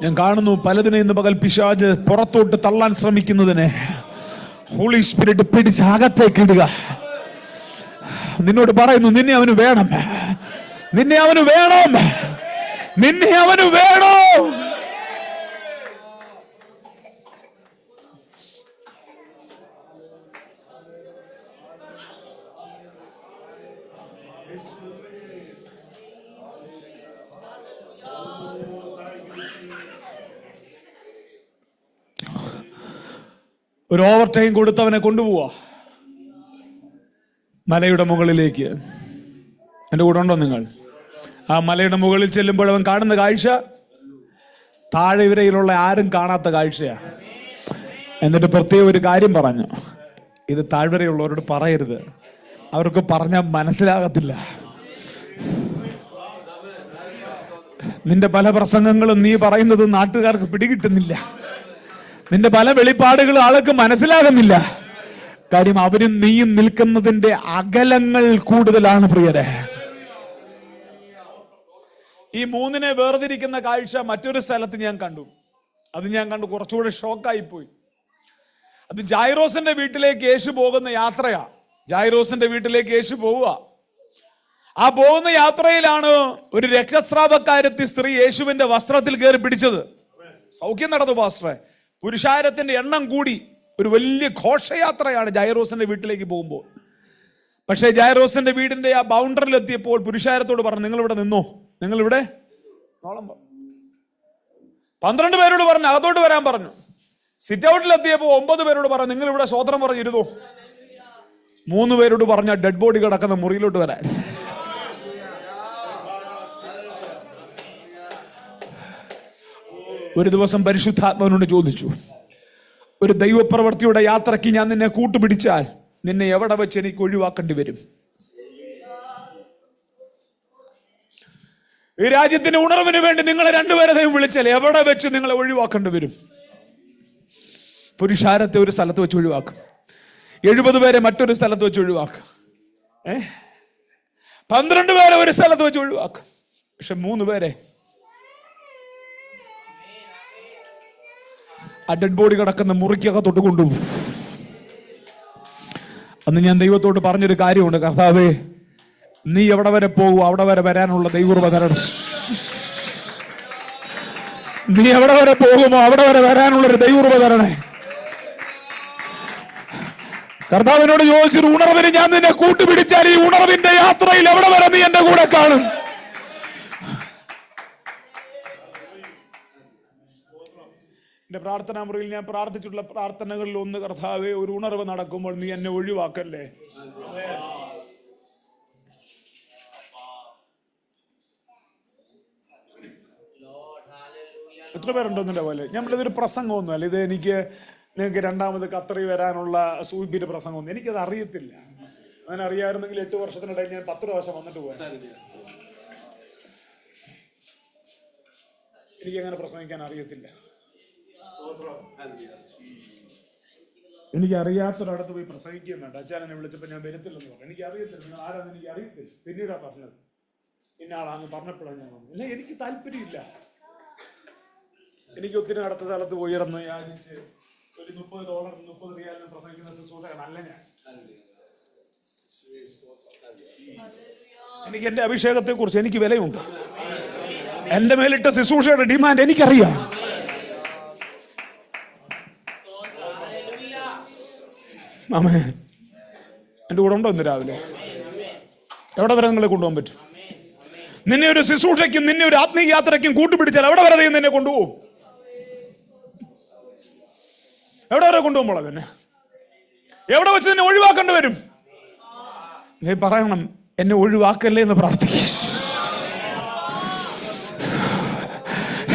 ഞാൻ കാണുന്നു പലതിനെ ഇന്ന് പകൽ പിശാച് പുറത്തോട്ട് തള്ളാൻ ശ്രമിക്കുന്നതിനെ ഹോളി സ്പിരിറ്റ് പിടിച്ച് അകത്തേക്ക് ഇടുക. നിന്നോട് പറയുന്നു, നിന്നെ അവന് വേണം, നിന്നെ അവന് വേണം, നിന്നെ അവന് വേണം. ഒരു ഓവർ ടൈം കൊടുത്തവനെ കൊണ്ടുപോവാ മലയുടെ മുകളിലേക്ക്. എൻ്റെ കൂടെ ഉണ്ടോ നിങ്ങൾ? ആ മലയുടെ മുകളിൽ ചെല്ലുമ്പോൾ അവൻ കാണുന്ന കാഴ്ച താഴെവരയിലുള്ള ആരും കാണാത്ത കാഴ്ചയാ. എന്നിട്ട് പ്രത്യേക ഒരു കാര്യം പറഞ്ഞു, ഇത് താഴ്വരയുള്ളവരോട് പറയരുത്, അവർക്ക് പറഞ്ഞാൽ മനസ്സിലാകത്തില്ല. നിന്റെ പല പ്രസംഗങ്ങളും നീ പറയുന്നത് നാട്ടുകാർക്ക് പിടികിട്ടുന്നില്ല. നിന്റെ പല വെളിപ്പാടുകളും ആൾക്ക് മനസ്സിലാകുന്നില്ല. കാര്യം അവരും നീയും നിൽക്കുന്നതിന്റെ അകലങ്ങൾ കൂടുതലാണ് പ്രിയരെ. ഈ മൂന്നിനെ വേർതിരിക്കുന്ന കാഴ്ച മറ്റൊരു സ്ഥലത്ത് ഞാൻ കണ്ടു. കുറച്ചുകൂടെ ഷോക്കായി പോയി. അത് ജൈറോസിന്റെ വീട്ടിലേക്ക് യേശു പോകുന്ന യാത്രയാ. ജൈറോസിന്റെ വീട്ടിലേക്ക് യേശു പോവുക. ആ പോകുന്ന യാത്രയിലാണ് ഒരു രക്തസ്രാവക്കാരത്തി സ്ത്രീ യേശുവിന്റെ വസ്ത്രത്തിൽ കയറി പിടിച്ചത്. സൗഖ്യം നടന്നു പാസ്റ്ററെ. പുരുഷാരത്തിന്റെ എണ്ണം കൂടി. ഒരു വലിയ ഘോഷയാത്രയാണ് ജൈറോസിന്റെ വീട്ടിലേക്ക് പോകുമ്പോൾ. പക്ഷേ ജൈറോസിന്റെ വീടിന്റെ ആ ബൗണ്ടറിൽ എത്തിയപ്പോൾ പുരുഷാരത്തോട് പറഞ്ഞു, നിങ്ങളിവിടെ നിന്നോ, നിങ്ങളിവിടെ 12 പേരോട് പറഞ്ഞു അകത്തോട്ട് വരാൻ പറഞ്ഞു. സിറ്റ് ഔട്ടിൽ എത്തിയപ്പോൾ 9 പേരോട് പറഞ്ഞു നിങ്ങളിവിടെ സ്വോത്രം പറഞ്ഞിരുന്നു. 3 പേരോട് പറഞ്ഞ ഡെഡ് ബോഡി കിടക്കുന്ന മുറിയിലോട്ട് വരാൻ. ഒരു ദിവസം പരിശുദ്ധാത്മാവിനോട് ചോദിച്ചു, ഒരു ദൈവപ്രവൃത്തിയുടെ യാത്രയ്ക്ക് ഞാൻ നിന്നെ കൂട്ടുപിടിച്ചാൽ നിന്നെ എവിടെ വെച്ച് എനിക്ക് ഒഴിവാക്കേണ്ടി വരും? ഈ രാജ്യത്തിന്റെ ഉണർവിന് വേണ്ടി നിങ്ങളെ 2 പേരെ ദൈവം വിളിച്ചാൽ എവിടെ വെച്ച് നിങ്ങളെ ഒഴിവാക്കേണ്ടി വരും? പുരുഷാരത്തെ ഒരു സ്ഥലത്ത് വെച്ച് ഒഴിവാക്കും, 70 പേരെ മറ്റൊരു സ്ഥലത്ത് വെച്ച് ഒഴിവാക്കും, 12 പേരെ ഒരു സ്ഥലത്ത് വെച്ച് ഒഴിവാക്കും. പക്ഷെ 3 പേരെ ആ ഡെഡ് ബോഡി കിടക്കുന്ന മുറിക്കകത്തോട്ട് കൊണ്ടുപോകും. അന്ന് ഞാൻ ദൈവത്തോട് പറഞ്ഞൊരു കാര്യമുണ്ട്, കർത്താവേ, നീ എവിടെ വരെ പോകും അവിടെ വരെ വരാനുള്ള ദൈവകൃപ തരണം. നീ എവിടെ വരെ പോകുമോ അവിടെ വരെ വരാനുള്ളൊരു ദൈവകൃപ തരണേ. കർത്താവിനോട് ചോദിച്ചൊരു ഉണർവിന് ഞാൻ നിന്നെ കൂട്ടുപിടിച്ചാൽ ഈ ഉണർവിന്റെ യാത്രയിൽ എവിടെ വരെ നീ എന്റെ കൂടെ കാണും? എന്റെ പ്രാർത്ഥനാ മുറിയിൽ ഞാൻ പ്രാർത്ഥിച്ചിട്ടുള്ള പ്രാർത്ഥനകളിൽ ഒന്ന്, കർത്താവേ, ഒരു ഉണർവ് നടക്കുമ്പോൾ നീ എന്നെ ഒഴിവാക്കല്ലേ. എത്ര പേരുണ്ടോന്നില്ല പോലെ. നമ്മളിതൊരു പ്രസംഗമൊന്നുമല്ല, ഇത് എനിക്ക് നിങ്ങൾക്ക് 2ാമത് ഖത്തറിൽ വരാനുള്ള സൂയിപ്പിന്റെ പ്രസംഗമൊന്നും എനിക്കത് അറിയത്തില്ല. അങ്ങനെ അറിയാമായിരുന്നെങ്കിൽ 8 വർഷത്തിനിടയിൽ ഞാൻ 10 പ്രാവശ്യം വന്നിട്ട് പോയാൽ. എനിക്കങ്ങനെ പ്രസംഗിക്കാൻ അറിയത്തില്ല. എനിക്ക് അറിയാത്തൊരിടത്ത് പോയി പ്രസംഗിക്കുകയും വേണ്ട. അച്ഛൻ എന്നെ വിളിച്ചപ്പോൾ ഞാൻ വരത്തില്ലെന്ന് പറഞ്ഞു. എനിക്ക് അറിയത്തില്ല, നിങ്ങൾ ആരാന്ന് എനിക്ക് അറിയത്തില്ല. പിന്നീടാണ് പറഞ്ഞത്, ഇന്നാളാന്ന് പറഞ്ഞപ്പോഴാണ് ഞാൻ വന്നത്. ഇല്ല, എനിക്ക് താല്പര്യമില്ല. എനിക്ക് ഒത്തിരി അടുത്ത സ്ഥലത്ത് പോയിരുന്ന് യാചിച്ച് ഒരു $30 30 റിയാലിന് പ്രസംഗിക്കുന്ന ശുശ്രൂഷകനല്ല ഞാൻ. എനിക്ക് എന്റെ അഭിഷേകത്തെ കുറിച്ച് എനിക്ക് വിലയുണ്ട്. എന്റെ മേലിട്ട ശുശ്രൂഷയുടെ ഡിമാൻഡ് എനിക്കറിയാം. ആമേൻ. എന്റെ കൂടെ ഉണ്ടോ ഇന്ന് രാവിലെ? എവിടെ വരെ നിങ്ങളെ കൊണ്ടുപോകാൻ പറ്റും? നിന്നെ ഒരു ശുശ്രൂഷയ്ക്കും നിന്നെ ഒരു ആത്മീയ യാത്രയ്ക്കും കൂട്ടുപിടിച്ചാൽ എവിടെ വരെ ദൈവം നിന്നെ കൊണ്ടുപോകും? എവിടെ വരെ കൊണ്ടുപോകുമ്പോൾ തന്നെ എവിടെ വെച്ച് നിന്നെ ഒഴിവാക്കേണ്ടി വരും? നീ പറയണം, എന്നെ ഒഴിവാക്കല്ലേ എന്ന് പ്രാർത്ഥിക്കും.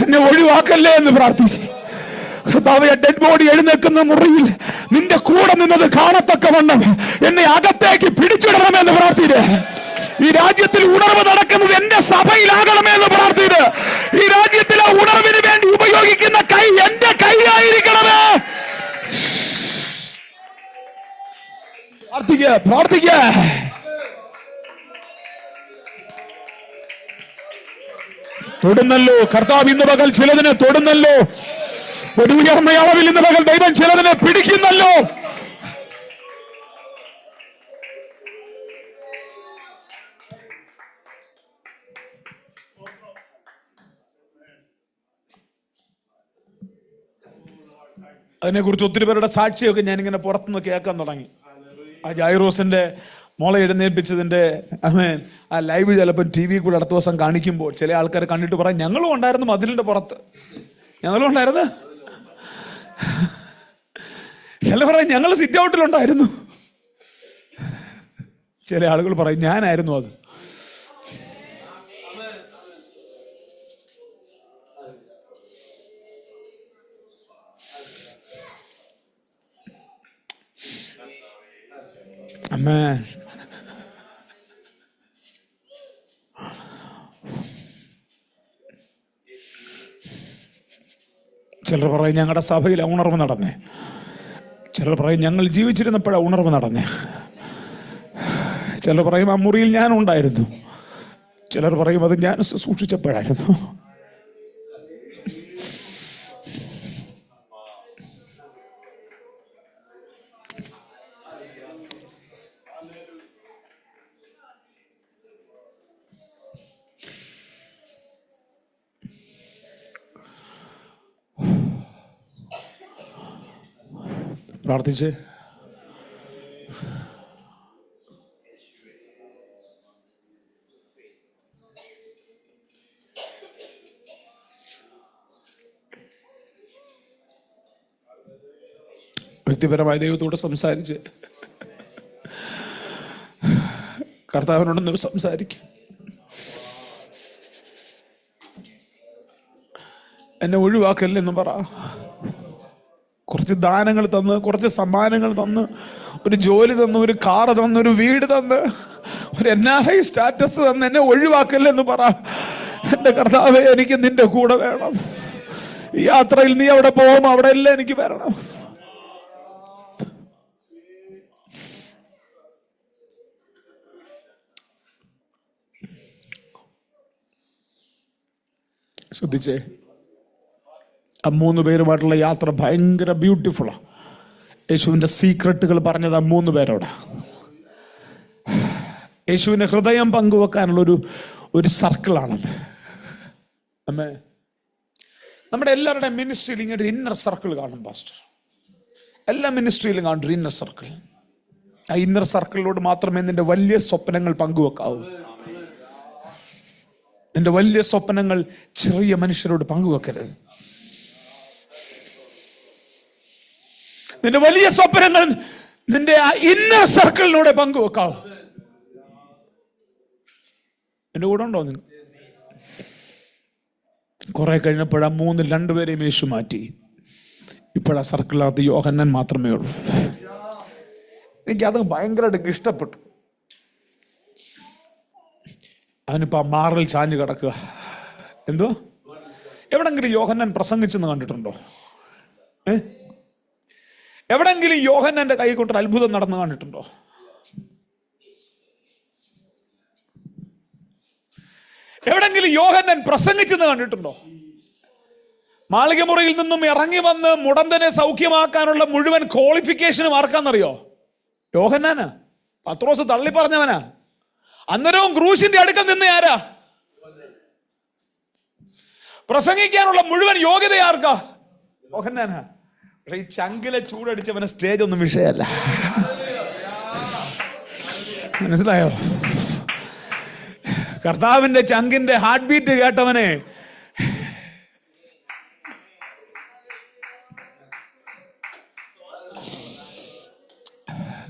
എന്നെ ഒഴിവാക്കല്ലേ എന്ന് പ്രാർത്ഥിച്ചു. കർത്താവേ, ഡെഡ് ബോഡി എഴുന്നേൽക്കുന്ന മുറിയിൽ നിന്റെ കൂടെ നിന്നത് കാണത്തക്കവണ്ണം എന്നെ അകത്തേക്ക് പിടിച്ചിടണമെന്ന് പ്രാർത്ഥിച്ച്, ഈ രാജ്യത്തിൽ ഉണർവ് നടക്കുന്നത് എന്റെ സഭയിലാകണമെന്ന് പ്രാർത്ഥിച്ച്, ഈ രാജ്യത്തിലെ ഉണർവിന് വേണ്ടി ഉപയോഗിക്കുന്ന കൈ എന്റെ കൈയായിരിക്കണമേ. പ്രാർത്ഥിക്ക. തൊടുന്നല്ലോ കർത്താവ് ഇന്ന് പകൽ ചിലതിനെ തൊടുന്നല്ലോ. ഒരു ഉയർന്ന അളവിൽ ഇന്ന് പകൽ ദൈവം ചിലതിനെ പിടിക്കുന്നല്ലോ. അതിനെക്കുറിച്ച് ഒത്തിരി പേരുടെ സാക്ഷിയൊക്കെ ഞാനിങ്ങനെ പുറത്തുനിന്ന് കേൾക്കാൻ തുടങ്ങി. ആ ജൈറോസിന്റെ മോളെ എഴുന്നേൽപ്പിച്ചതിന്റെ ആ ലൈവ് ചിലപ്പോൾ TV കൂടെ അടുത്ത ദിവസം കാണിക്കുമ്പോൾ ചില ആൾക്കാർ കണ്ടിട്ട് പറയും, ഞങ്ങളും ഉണ്ടായിരുന്നു മതിലിന്റെ പുറത്ത്, ഞങ്ങളും ഉണ്ടായിരുന്നു. ചില പറയും ഞങ്ങൾ സിറ്റ് ഔട്ടിലുണ്ടായിരുന്നു. ചില ആളുകൾ പറയും ഞാനായിരുന്നു അത്. ആമേൻ. ചിലർ പറയും ഞങ്ങളുടെ സഭയിലെ ഉണർവ് നടന്നേ. ചിലർ പറയും ഞങ്ങൾ ജീവിച്ചിരുന്നപ്പോഴാണ് ഉണർവ് നടന്നേ. ചിലർ പറയും ആ മുറിയിൽ ഞാനുണ്ടായിരുന്നു. ചിലർ പറയും അത് ഞാൻ സൂക്ഷിച്ചപ്പോഴായിരുന്നു. പ്രാർത്ഥിച്ച്. വ്യക്തിപരമായ ദൈവത്തോട് സംസാരിച്ച് കർത്താവിനോടൊന്ന് സംസാരിക്കും. എന്നെ ഒഴിവാക്കല്ലെന്ന് പറ. കുറച്ച് ദാനങ്ങൾ തന്ന്, കുറച്ച് സമ്മാനങ്ങൾ തന്ന്, ഒരു ജോലി തന്ന്, ഒരു കാറ് തന്ന്, ഒരു വീട് തന്ന്, ഒരു NRI സ്റ്റാറ്റസ് തന്ന് എന്നെ ഒഴിവാക്കല്ലെന്ന് പറ. എൻ്റെ കർത്താവേ, എനിക്ക് നിന്റെ കൂടെ വേണം. ഈ യാത്രയിൽ നീ അവിടെ പോകും, അവിടെ എല്ലാം എനിക്ക് വരണം. ശ്രദ്ധിച്ചേ, ആ 3 പേരുമായിട്ടുള്ള യാത്ര ഭയങ്കര ബ്യൂട്ടിഫുള്ളാണ്. യേശുവിൻ്റെ സീക്രട്ടുകൾ പറഞ്ഞത് ആ 3 പേരോടാ. യേശുവിൻ്റെ ഹൃദയം പങ്കുവെക്കാനുള്ള ഒരു സർക്കിളാണത്. അമ്മേ, നമ്മുടെ എല്ലാവരുടെയും മിനിസ്ട്രിയിൽ ഇങ്ങനെ ഒരു ഇന്നർ സർക്കിൾ കാണും പാസ്റ്റർ. എല്ലാ മിനിസ്ട്രിയിലും കാണും ഒരു ഇന്നർ സർക്കിൾ. ആ ഇന്നർ സർക്കിളിനോട് മാത്രമേ നിന്റെ വലിയ സ്വപ്നങ്ങൾ പങ്കുവെക്കാവൂ. നിന്റെ വലിയ സ്വപ്നങ്ങൾ ചെറിയ മനുഷ്യരോട് പങ്കുവെക്കരുത്. നിന്റെ വലിയ സ്വപ്നങ്ങൾ നിന്റെ ആ ഇന്നർ സർക്കിളിലൂടെ പങ്കുവെക്കാവൂ. എന്റെ കൂടെ ഉണ്ടോ നിങ്ങൾ? കുറെ കഴിഞ്ഞപ്പോഴാ 3 2 യേശു മാറ്റി. ഇപ്പോഴാ സർക്കിളിനകത്ത് യോഹന്നാൻ മാത്രമേ ഉള്ളൂ. എനിക്കത് ഭയങ്കരമായിട്ട് ഇഷ്ടപ്പെട്ടു. അവനിപ്പോ ആ മാറിൽ ചാഞ്ഞു കിടക്കുക. എന്തോ എവിടെങ്കിലും യോഹന്നാൻ പ്രസംഗിച്ചെന്ന് കണ്ടിട്ടുണ്ടോ? എവിടെങ്കിലും യോഹന്നാന്റെ കൈ കൊണ്ട് അത്ഭുതം നടന്നു കണ്ടിട്ടുണ്ടോ? എവിടെങ്കിലും യോഹന്നാൻ പ്രസംഗിച്ചെന്ന് കണ്ടിട്ടുണ്ടോ? മാളികമുറിയിൽ നിന്നും ഇറങ്ങി വന്ന് മുടന്തനെ സൗഖ്യമാക്കാനുള്ള മുഴുവൻ ക്വാളിഫിക്കേഷനും ആർക്കാന്നറിയോ? യോഹന്നാനാ. പത്രോസ് തള്ളി പറഞ്ഞവനാ. അന്നേരവും ക്രൂശിന്റെ അടുക്കൽ നിന്ന് ആരാ? പ്രസംഗിക്കാനുള്ള മുഴുവൻ യോഗ്യത ആർക്കാ? യോഹന്നാനാ. പക്ഷെ ഈ ചങ്കിലെ ചൂടടിച്ചവന് സ്റ്റേജ് ഒന്നും വിഷയമല്ല. മനസ്സിലായോ? കർത്താവിന്റെ ചങ്കിന്റെ ഹാർട്ട് ബീറ്റ് കേട്ടവനെ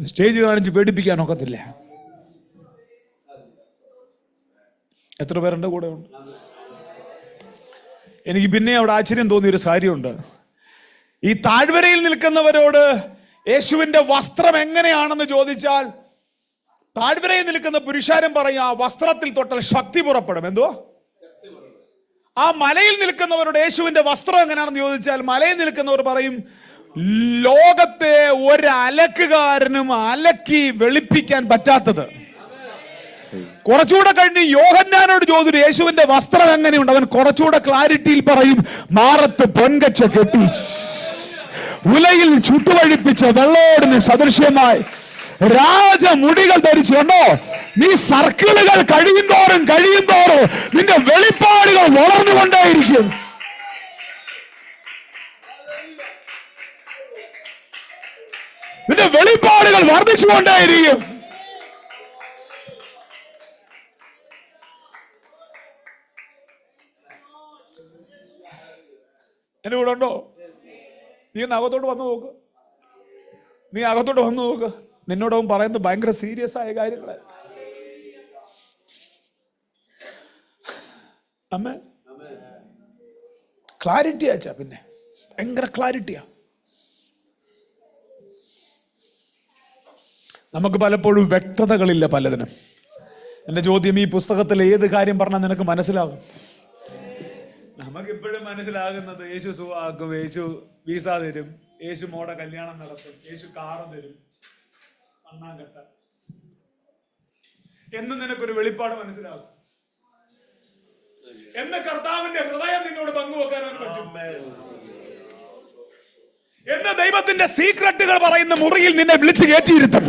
സ്റ്റേജ് കാണിച്ച് പേടിപ്പിക്കാൻ ഒക്കത്തില്ല. എത്ര പേരുടെ കൂടെ ഉണ്ട്? എനിക്ക് പിന്നെ അവിടെ ആശ്ചര്യം തോന്നിയൊരു കാര്യമുണ്ട്. ഈ താഴ്വരയിൽ നിൽക്കുന്നവരോട് യേശുവിന്റെ വസ്ത്രം എങ്ങനെയാണെന്ന് ചോദിച്ചാൽ താഴ്വരയിൽ നിൽക്കുന്ന പുരുഷാരം പറയും, ആ വസ്ത്രത്തിൽ തൊട്ടാൽ ശക്തി പുറപ്പെടും. എന്തോ? ആ മലയിൽ നിൽക്കുന്നവരോട് യേശുവിന്റെ വസ്ത്രം എങ്ങനെയാണെന്ന് ചോദിച്ചാൽ മലയിൽ നിൽക്കുന്നവർ പറയും, ലോകത്തെ ഒരു അലക്കുകാരനും അലക്കി വെളുപ്പിക്കാൻ പറ്റാത്തത്. കുറച്ചുകൂടെ കഴിഞ്ഞ് യോഹന്നാനോട് ചോദിച്ചു, യേശുവിന്റെ വസ്ത്രം എങ്ങനെയുണ്ട്? അവൻ കുറച്ചുകൂടെ ക്ലാരിറ്റിയിൽ പറയും, മാറത്ത് പൊൻകച്ച കെട്ടി ഉലയിൽ ചുട്ടുവഴിപ്പിച്ച വെള്ളോടിന് സദൃശ്യമായി രാജമുടികൾ ധരിച്ചുകൊണ്ടോ. നീ സർക്കിളുകൾ കഴിയുന്തോറും നിന്റെ വെളിപ്പാടുകൾ വളർന്നുകൊണ്ടേയിരിക്കും. നിന്റെ വെളിപ്പാടുകൾ വർദ്ധിച്ചുകൊണ്ടേയിരിക്കും. എന്റെ കൂടെ ഉണ്ടോ? നീ ഒന്ന് അകത്തോട്ട് വന്നു നോക്ക്. നിന്നോടവൻ പറയുന്നത് ഭയങ്കര സീരിയസ് ആയ കാര്യങ്ങളെ. അമ്മ ക്ലാരിറ്റി ആച്ചാ, പിന്നെ ഭയങ്കര ക്ലാരിറ്റിയാ. നമുക്ക് പലപ്പോഴും വ്യക്തതകളില്ല പലതിനും. എന്റെ ചോദ്യം, ഈ പുസ്തകത്തിൽ ഏത് കാര്യം പറഞ്ഞാൽ നിനക്ക് മനസ്സിലാകും? നമുക്കിപ്പോഴും മനസ്സിലാകുന്നത് യേശു സുഖമാക്കും, യേശു വീസ തരും, യേശു മോടെ കല്യാണം നടത്തും, യേശു കാറ് തരും, അണ്ണാങ്കട്ട എന്ന് നിനക്കൊരു വെളിപ്പാട് മനസ്സിലാകും. എന്ന് കർത്താവിന്റെ ഹൃദയം നിന്നോട് പങ്കുവെക്കാൻ പറ്റും. എന്ന് ദൈവത്തിന്റെ സീക്രട്ടുകൾ പറയുന്ന മുറിയിൽ നിന്നെ വിളിച്ചു കയറ്റിയിരുത്തും.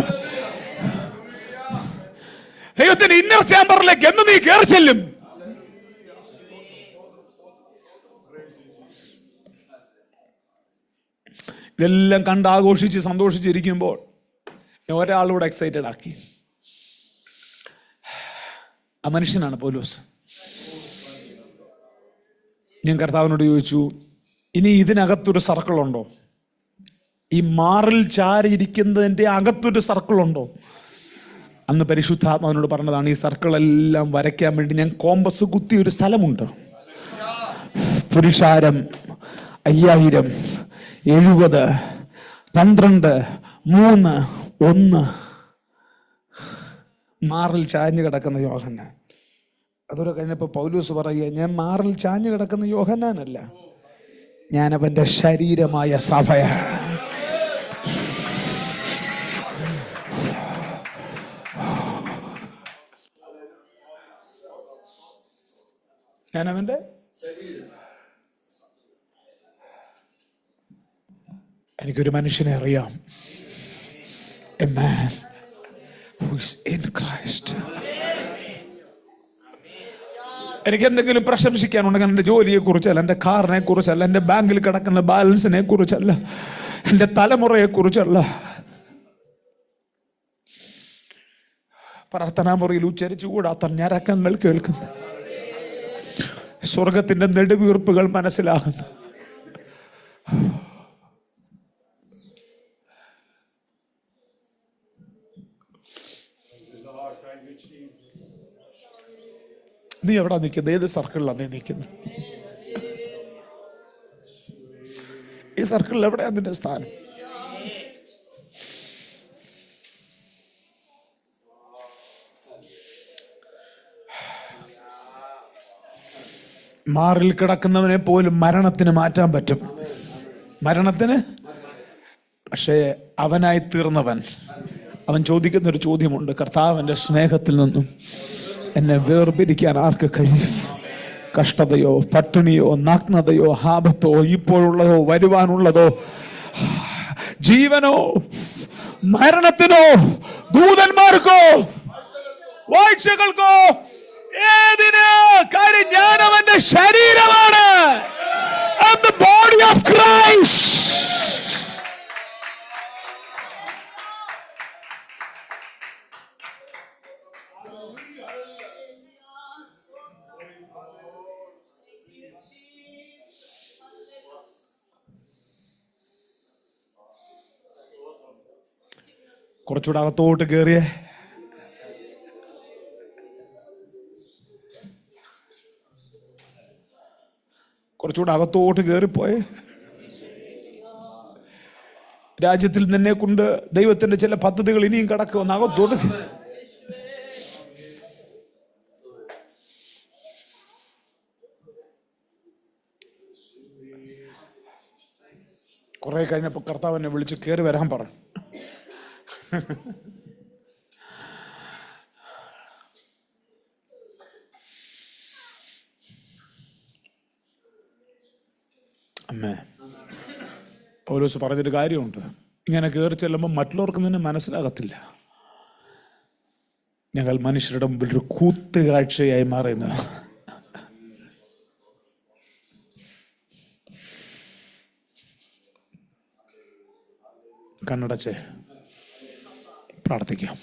ദൈവത്തിന്റെ ഇന്നർ ചേംബറിലേക്ക് എന്ന് നീ കയറി ചെല്ലും. ഇതെല്ലാം കണ്ട് ആഘോഷിച്ച് സന്തോഷിച്ചിരിക്കുമ്പോൾ ഒരാളൂടെ എക്സൈറ്റഡ് ആക്കി. ആ മനുഷ്യനാണ് പൗലോസ്. ഞാൻ കർത്താവിനോട് ചോദിച്ചു, ഇനി ഇതിനകത്തൊരു സർക്കിളുണ്ടോ? ഈ മാറിൽ ചാരിയിരിക്കുന്നതിൻ്റെ അകത്തൊരു സർക്കിളുണ്ടോ? അന്ന് പരിശുദ്ധാത്മാവിനോട് പറഞ്ഞതാണ്, ഈ സർക്കിളെല്ലാം വരയ്ക്കാൻ വേണ്ടി ഞാൻ കോമ്പസ് കുത്തിയ ഒരു സ്ഥലമുണ്ട്. പുരുഷാരം 5000, 70, 12, 3, 1. മാറിൽ ചാഞ്ഞു കിടക്കുന്ന യോഹന്നാൻ. അതൊരു കഴിഞ്ഞപ്പോൾ പൗലോസ് പറയുക, ഞാൻ മാറിൽ ചാഞ്ഞു കിടക്കുന്ന യോഹന്നാനല്ല, ഞാൻ അവൻ്റെ ശരീരമായ സഭയാണ്. ഞാൻ അവൻ്റെ എനിക്കൊരു മനുഷ്യനെ അറിയാം, a man who is in Christ. എനിക്ക് എന്തെങ്കിലും പ്രശംസിക്കാനുണ്ടെങ്കിൽ എൻ്റെ ജോലിയെ കുറിച്ചല്ല, എൻ്റെ കാറിനെ കുറിച്ചല്ല, എൻ്റെ ബാങ്കിൽ കിടക്കുന്ന ബാലൻസിനെ കുറിച്ചല്ല, എൻ്റെ തലമുറയെ കുറിച്ചല്ല. പ്രാർത്ഥനാ മുറിയിൽ ഉച്ചരിച്ചുകൂടാത്ത ഞരക്കങ്ങൾ കേൾക്കുന്നു, സ്വർഗത്തിന്റെ നെടുവീർപ്പുകൾ മനസ്സിലാകുന്നു. നീ എവിടെ നിൽക്കുന്നത്? ഏത് സർക്കിളിലാണ് നീ നിൽക്കുന്നത്? ഈ സർക്കിളിൽ എവിടെയാ നിന്റെ സ്ഥാനം? മാറിൽ കിടക്കുന്നവനെ പോലും മരണത്തിന് മാറ്റാൻ പറ്റും. മരണത്തിന്. പക്ഷേ അവനായി തീർന്നവൻ, അവൻ ചോദിക്കുന്നൊരു ചോദ്യമുണ്ട്, കർത്താവിൻ്റെ സ്നേഹത്തിൽ നിന്നും എന്നെ വേർപിരിക്കാൻ ആർക്ക് കഴിയും? കഷ്ടതയോ, പട്ടിണിയോ, നഗ്നതയോ, ആപത്തോ, ഇപ്പോഴുള്ളതോ, വരുവാനുള്ളതോ, ജീവനോ, മരണത്തിനോ, ദൂതന്മാർക്കോ, വാഴ്ചകൾക്കോ, ഏതിന്? കാര്യം ഞാൻ അവന്റെ ശരീരമാണ്. I'm the body of Christ. കുറച്ചുകൂടെ അകത്തോട്ട് കയറിയേ. കുറച്ചുകൂടെ അകത്തോട്ട് കയറിപ്പോയെ. രാജ്യത്തിൽ നിന്നെ കൊണ്ട് ദൈവത്തിന്റെ ചില പദ്ധതികൾ ഇനിയും കിടക്കുമെന്ന് അകത്തോട്ട്. കുറെ കഴിഞ്ഞപ്പോ കർത്താവ് എന്നെ വിളിച്ച് കയറി വരാൻ പറഞ്ഞു. അമ്മേ, പൗലോസ് പറഞ്ഞൊരു കാര്യമുണ്ട്, ഇങ്ങനെ കയറി ചെല്ലുമ്പോൾ മറ്റുള്ളവർക്ക് തന്നെ മനസ്സിലാകത്തില്ല. ഞങ്ങൾ മനുഷ്യരുടെ മുമ്പിൽ ഒരു കൂത്തുകാഴ്ചയായി മാറുന്ന. കണ്ണടച്ച് പ്രാർത്ഥിക്കാം.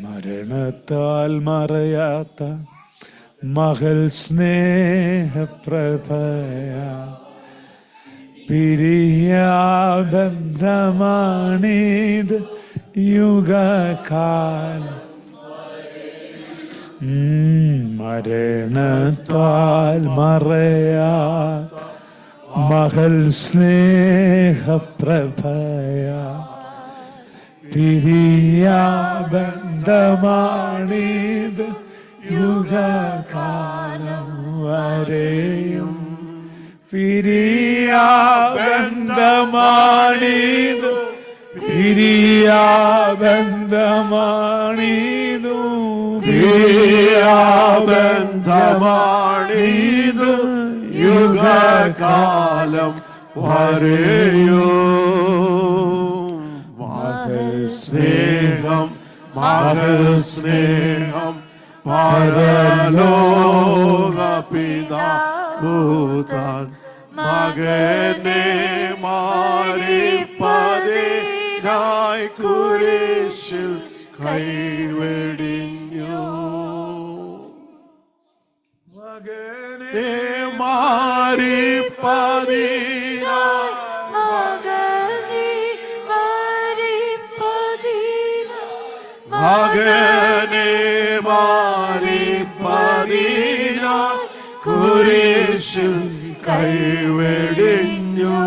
മരണത്താൽ മറയാത്ത മകൾ സ്നേഹപ്രഭയ പിരിയാബന്ധമാണിത് യുഗകാലം. മരണത്താൽ മറയാത്ത മകൾ സ്നേഹപ്രഭയ പിരിയാബന്ധമാണിത് യുഗകാലം വരെയും. പിരിയാബന്ധമാണിത് പിരിയാബന്ധമാണിതു പിരിയാബന്ധമാണിതു യുഗകാലം വരെയും മകൾ സ്നേഹം പരലോക പിതാവു താൻ മകനെ മാറിപ്പതിനായി കുരിശിൽ കൈവെടിഞ്ഞു. മകനെ മാറിപ്പതിനായി മകനെ മാറിപ്പതിനായി കുരിശിൽ കൈവെടിഞ്ഞു.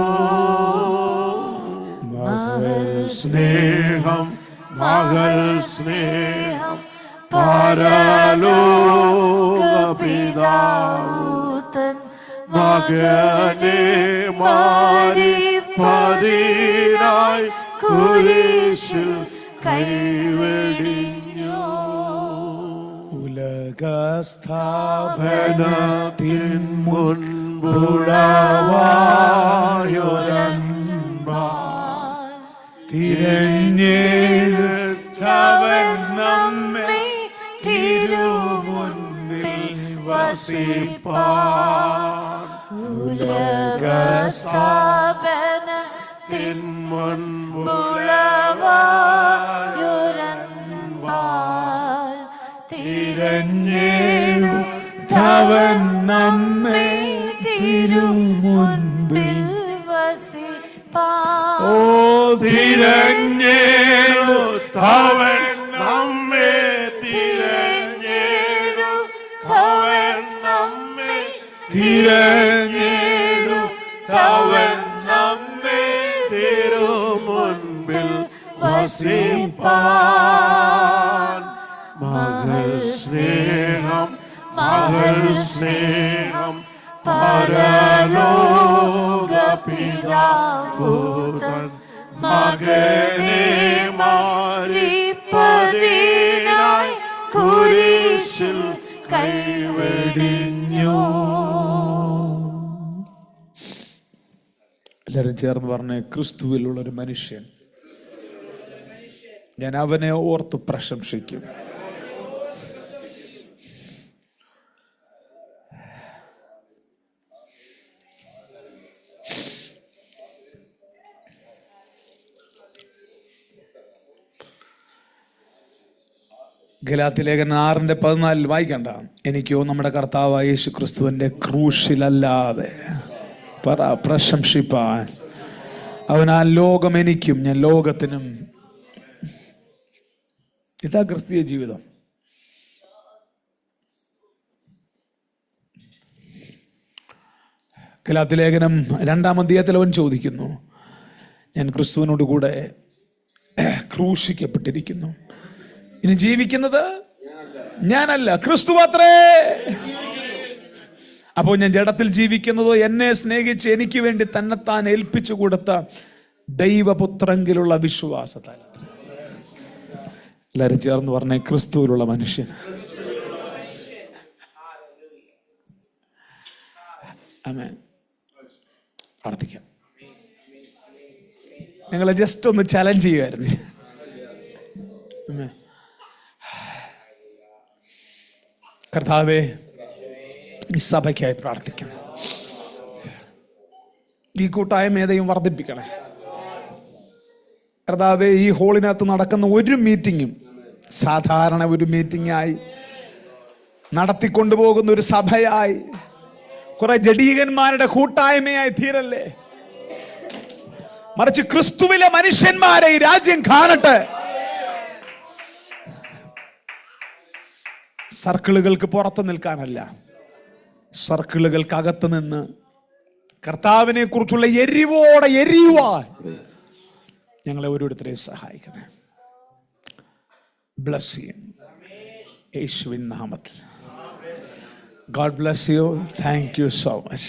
മകൾ സ്നേഹം പരലോക പിതാവു തൻ മകനെ മാറിപ്പതിനായി കുരിശിൽ കൈവെടിഞ്ഞു. ഉലകസ്ഥാപനത്തിൻ മുൻപുളവായൊരൻപാൽ തിരഞ്ഞെടുത്തവൻ നമ്മെ തിരുമുൻപിൽ വസിപ്പാൻ. ഉലകസ്ഥാപനത്തിൻ മുൻപുളവായൊരൻപാൽ തിരഞ്ഞെടുത്തവൻ നമ്മെ തിരുമുൻപിൽ വസിപ്പാൻ. ഓ തിരഞ്ഞെടുത്തവൻ നമ്മെ തിരഞ്ഞെടുത്തവൻ നമ്മെ തിരുമുൻപിൽ വസിപ്പാൻ. മകൾ സ്നേഹം പരലോക പിതാവു തൻ മകനെ മാറിപ്പതിനായി കുരിശിൽ കൈവെടിഞ്ഞു. എല്ലാവരും ചേർന്ന് പറഞ്ഞേ, ക്രിസ്തുവിലുള്ളൊരു മനുഷ്യൻ, ഞാൻ അവനെ ഓർത്ത് പ്രശംസിക്കും. ഗലാത്യലേഖനം 6:14 വായിക്കണ്ട. എനിക്കോ നമ്മുടെ കർത്താവായ യേശു ക്രിസ്തുവിന്റെ ക്രൂശിലല്ലാതെ പ്രശംസിപ്പാൻ അവനാൽ ലോകം എനിക്കും ഞാൻ ലോകത്തിനും. ഇതാ ക്രിസ്തീയ ജീവിതം. ഗലാത്യലേഖനം 2-ാം അധ്യായത്തിൽ അവൻ ചോദിക്കുന്നു, ഞാൻ ക്രിസ്തുവിനോട് കൂടെ ക്രൂശിക്കപ്പെട്ടിരിക്കുന്നു, ഇനി ജീവിക്കുന്നത് ഞാനല്ല ക്രിസ്തു അത്രേ. അപ്പോൾ ഞാൻ ജഡത്തിൽ ജീവിക്കുന്നതോ എന്നെ സ്നേഹിച്ച് എനിക്ക് വേണ്ടി തന്നെത്താൻ ഏൽപ്പിച്ചു കൊടുത്ത ദൈവപുത്രങ്കിലുള്ള വിശ്വാസത്താൽ. എല്ലാവരും ചേർന്ന് പറഞ്ഞേ, ക്രിസ്തുവിലുള്ള മനുഷ്യൻ. ആമേൻ. പ്രാർത്ഥിക്കാം. ഞങ്ങളെ ജസ്റ്റ് ഒന്ന് ചലഞ്ച് ചെയ്യുമായിരുന്നു. കർത്താവേ, ഈ സഭയ്ക്കായി പ്രാർത്ഥിക്കണം. ഈ കൂട്ടായ്മയെയും വർദ്ധിപ്പിക്കണേ കർത്താവേ. ഈ ഹോളിനകത്ത് നടക്കുന്ന ഒരു മീറ്റിങ്ങും സാധാരണ ഒരു മീറ്റിംഗായി നടത്തിക്കൊണ്ടുപോകുന്ന ഒരു സഭയായി, കുറെ ജഡീകന്മാരുടെ കൂട്ടായ്മയായി തീരല്ലേ. മറിച്ച് ക്രിസ്തുവിലെ മനുഷ്യന്മാരെ ഈ രാജ്യം കാണട്ടെ. സർക്കിളുകൾക്ക് പുറത്ത് നിൽക്കാനല്ല, സർക്കിളുകൾക്കകത്ത് നിന്ന് കർത്താവിനെ കുറിച്ചുള്ള എരിവോടെ എരിയുവാൻ ഞങ്ങളെ ഓരോരുത്തരെയും സഹായിക്കണേ. ബ്ലസ് യു യേശുവിൻ നാമത്തിൽ. God bless you. Thank you so much.